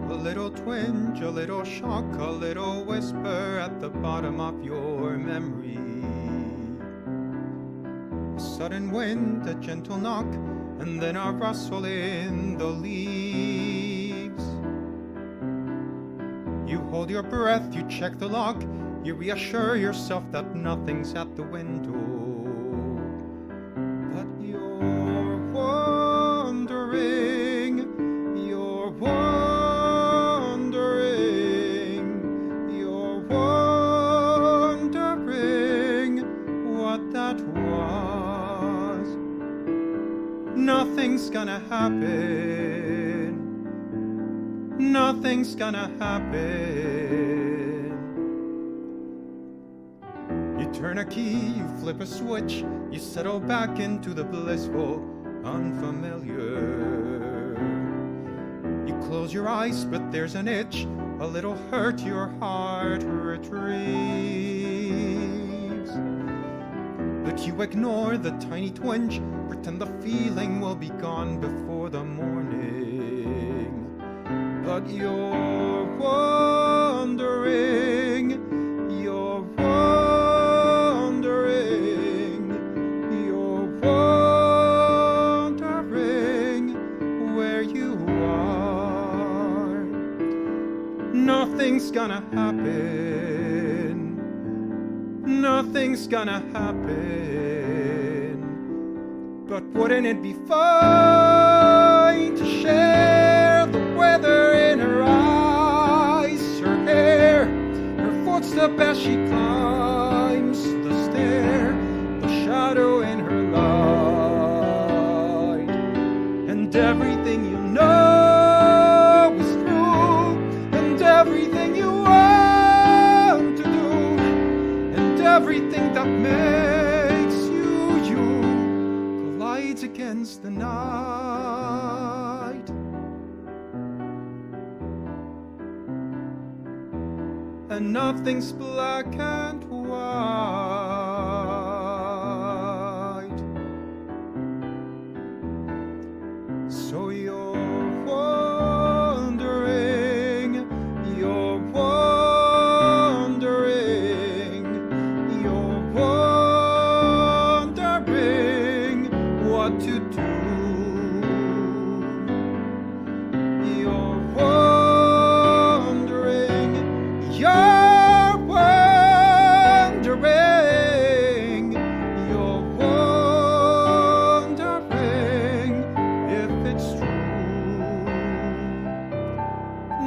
A little twinge, a little shock, a little whisper at the bottom of your memory. A sudden wind, a gentle knock, and then a rustle in the leaves. You hold your breath, you check the lock, you reassure yourself that nothing's at the window. But you're wondering, you're wondering what that was. Nothing's gonna happen. Nothing's gonna happen. You turn a key, you flip a switch, you settle back into the blissful unfamiliar. You close your eyes, but there's an itch, a little hurt, your heart retrieves. But you ignore the tiny twinge, pretend the feeling will be gone before the morning. But you're wondering, you're wondering, you're wondering where you are. Nothing's gonna happen. Nothing's gonna happen. But wouldn't it be fine to share the weather in her eyes, her hair, her footstep as she climbs the stair, the shadow in her light, and everything you know is true, and everything you want to do, and everything that makes you you collides against the night. And nothing's black and white. So you're wondering, you're wondering, you're wondering what to do. You're wondering, you're wondering, you're wondering if it's true.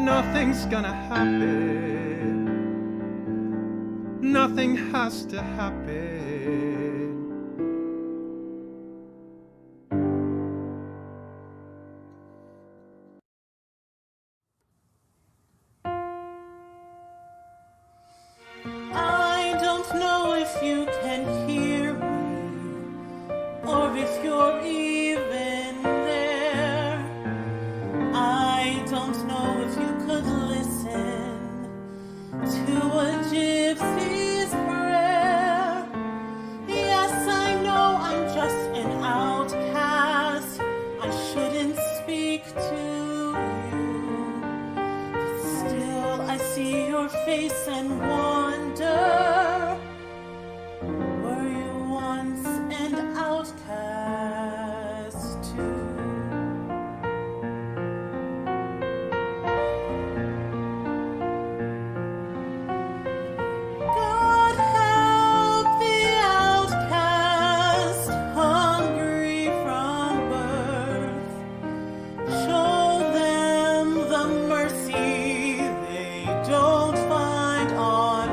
Nothing's gonna happen. Nothing has to happen.
I don't know if you can hear me, or if you're even there. I don't know if you could listen to a gypsy's prayer. Yes, I know I'm just an outcast. I shouldn't speak to you. Still, I see your face and wonder, were you once an outcast too? God help the outcast, hungry from birth. Show them the mercy they don't find on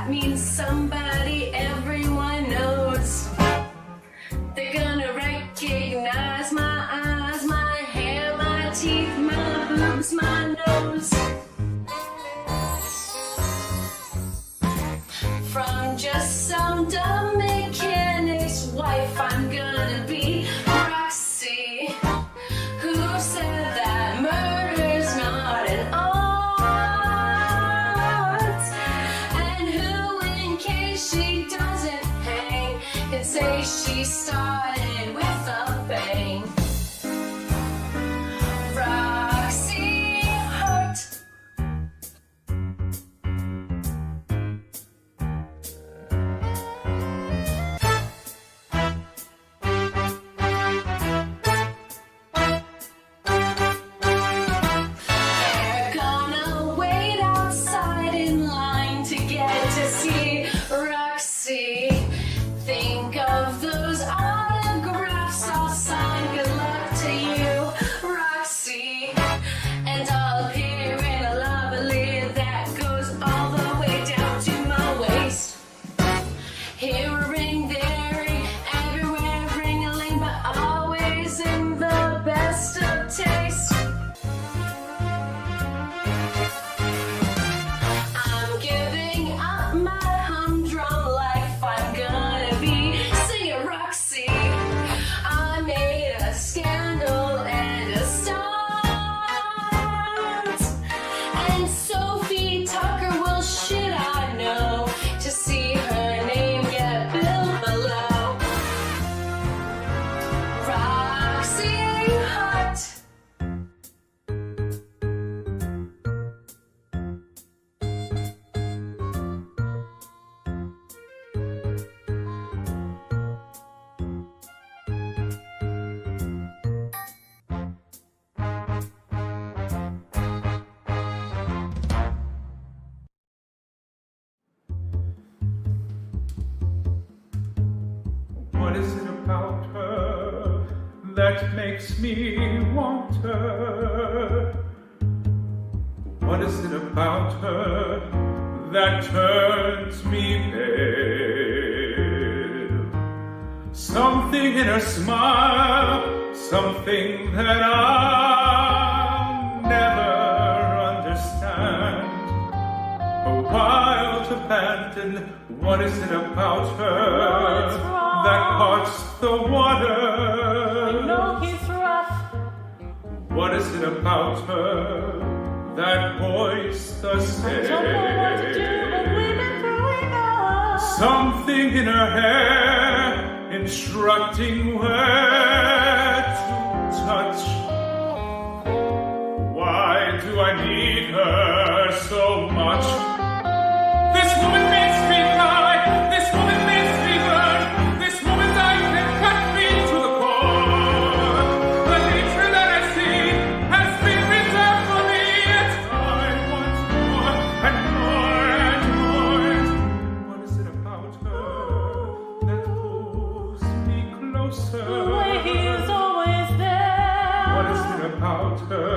that means somebody everyone knows. They're gonna recognize my eyes, my hair, my teeth, my boobs, my nose. From just some dumb mechanic's wife, I'm gonna be Roxy, who said that murder's not an art, and who, in case she doesn't hang, can say she started with a bang. Roxy Hart. They're gonna wait outside in line to get to see Roxy. Think of those autographs I'll sign. Good luck to you, Roxy. And I'll appear in a lavalier that goes all the way down to my waist. Here a ring, there a ring, everywhere ring-a-ling, but always in the best of taste. I'm giving up my humdrum life. I'm gonna be singing Roxy. I made a scandal and a stunt. And Sophie Tucker will shit, I know, to see her name get billed below. Roxy Hart.
What is it about her that makes me want her? What is it about her that turns me pale? Something in her smile, something that I'll never understand. A wild abandon, what is it about her that parts the water?
I know he's rough.
What is it about her that hoists the sail?
I don't know what to do, but we've been through enough.
Something in her hair, instructing where to touch. Why do I need her so much? This woman makes me cry. This woman makes me burn. This woman's eyes can cut me to the core. The nature that I see has been reserved for me. Yet I want more and more and more. What is it about her that pulls me closer?
The way he is always there.
What is it about her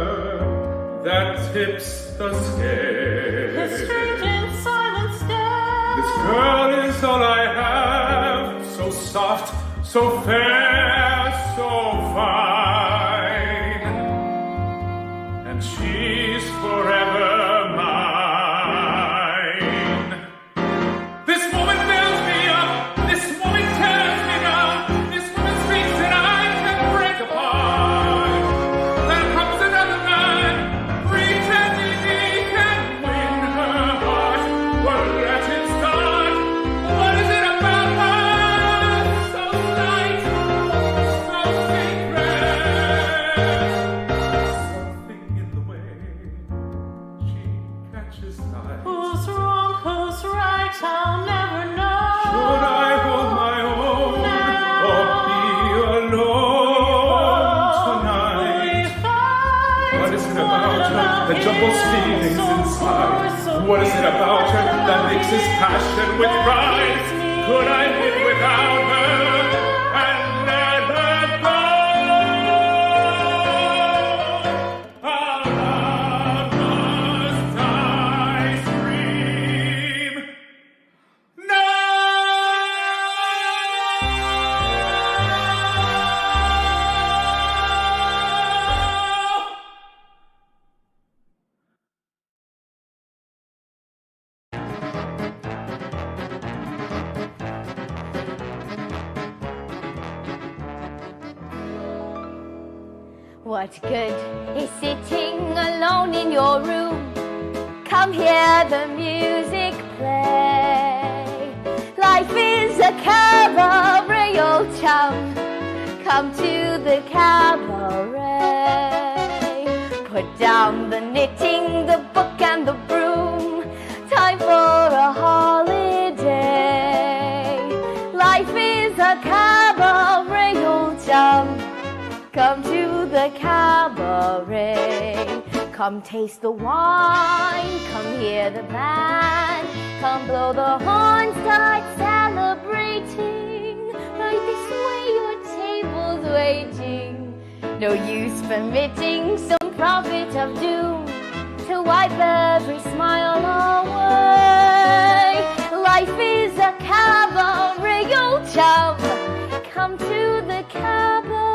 that tips the scale?
His stringent silent stare.
This girl is all I have, so soft, so fair, so fine, and she's forever mine. This woman builds me up, this woman tears me down, this woman speaks and I can break apart. Then comes another man, pretending he can win her heart. Well, let him start. What is it about her? So light, so secret. Something in the way she catches light.
Who's wrong, who's right, I'll never know.
Should I hold my own or be alone tonight? What is it about her that jumbles feelings inside? What is it about her that mixes passion with pride? Could I live without her and let her go? How loud must I scream?
What good is sitting alone in your room? Come hear the music play. Life is a cabaret, old chum. Come to the cabaret. Put down the knitting, the book and the broom. Time for a holiday. Life is a cabaret, old chum. Come to the cabaret. Come taste the wine, come hear the band. Come blow the horn, start celebrating. Right this way, your table's waiting. No use permitting some prophet of doom to wipe every smile away. Life is a cabaret, old chum. Come to the cabaret.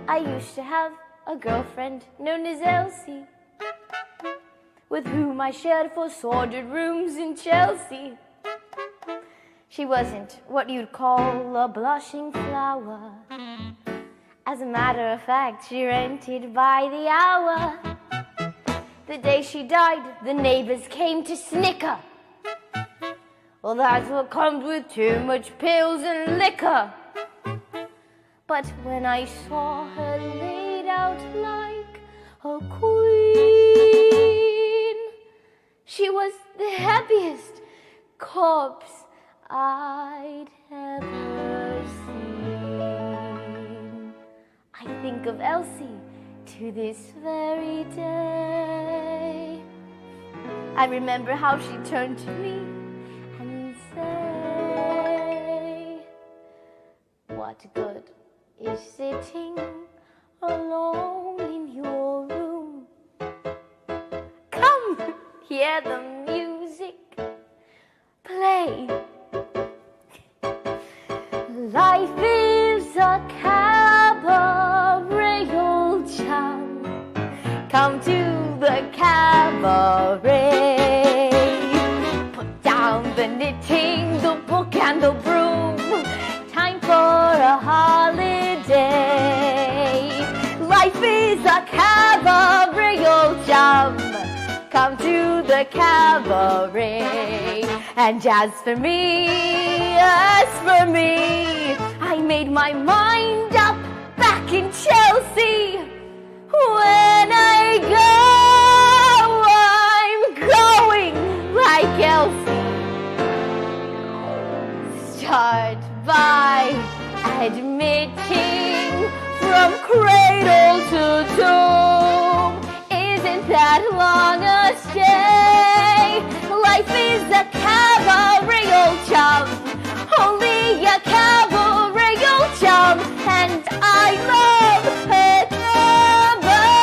I used to have a girlfriend known as Elsie, with whom I shared 4 sordid rooms in Chelsea. She wasn't what you'd call a blushing flower. As a matter of fact, she rented by the hour. The day she died, the neighbors came to snicker. Well, that's what comes with too much pills and liquor. But when I saw her laid out like a queen, she was the happiest corpse I'd ever seen. I think of Elsie to this very day. I remember how she turned to me and say, what good is sitting alone in your room? Come hear the music play. Life is a cabaret, old chum. Come to the cabaret. Put down the knitting, the book and the broom. Time for a holiday. Life is a cabaret, old chum. Come to the cabaret. And as for me, I made my mind up back in Chelsea. When I go, I'm going like Elsie. Start by admitting from cradle to tomb. Isn't that long a stay? Life is a cabaret, old chum. Only a cabaret, old chum. And I love her cabaret.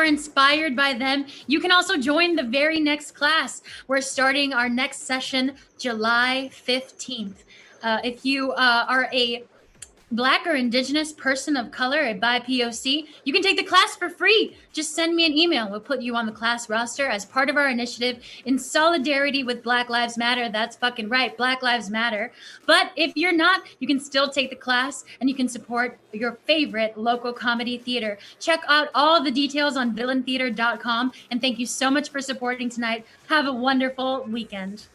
Inspired by them, you can also join the very next class. We're starting our next session July 15th. If you are a Black or Indigenous person of color, a BIPOC, you can take the class for free. Just send me an email. We'll put you on the class roster as part of our initiative in solidarity with Black Lives Matter. That's fucking right. Black Lives Matter. But if you're not, you can still take the class and you can support your favorite local comedy theater. Check out all of the details on villaintheater.com. And thank you so much for supporting tonight. Have a wonderful weekend.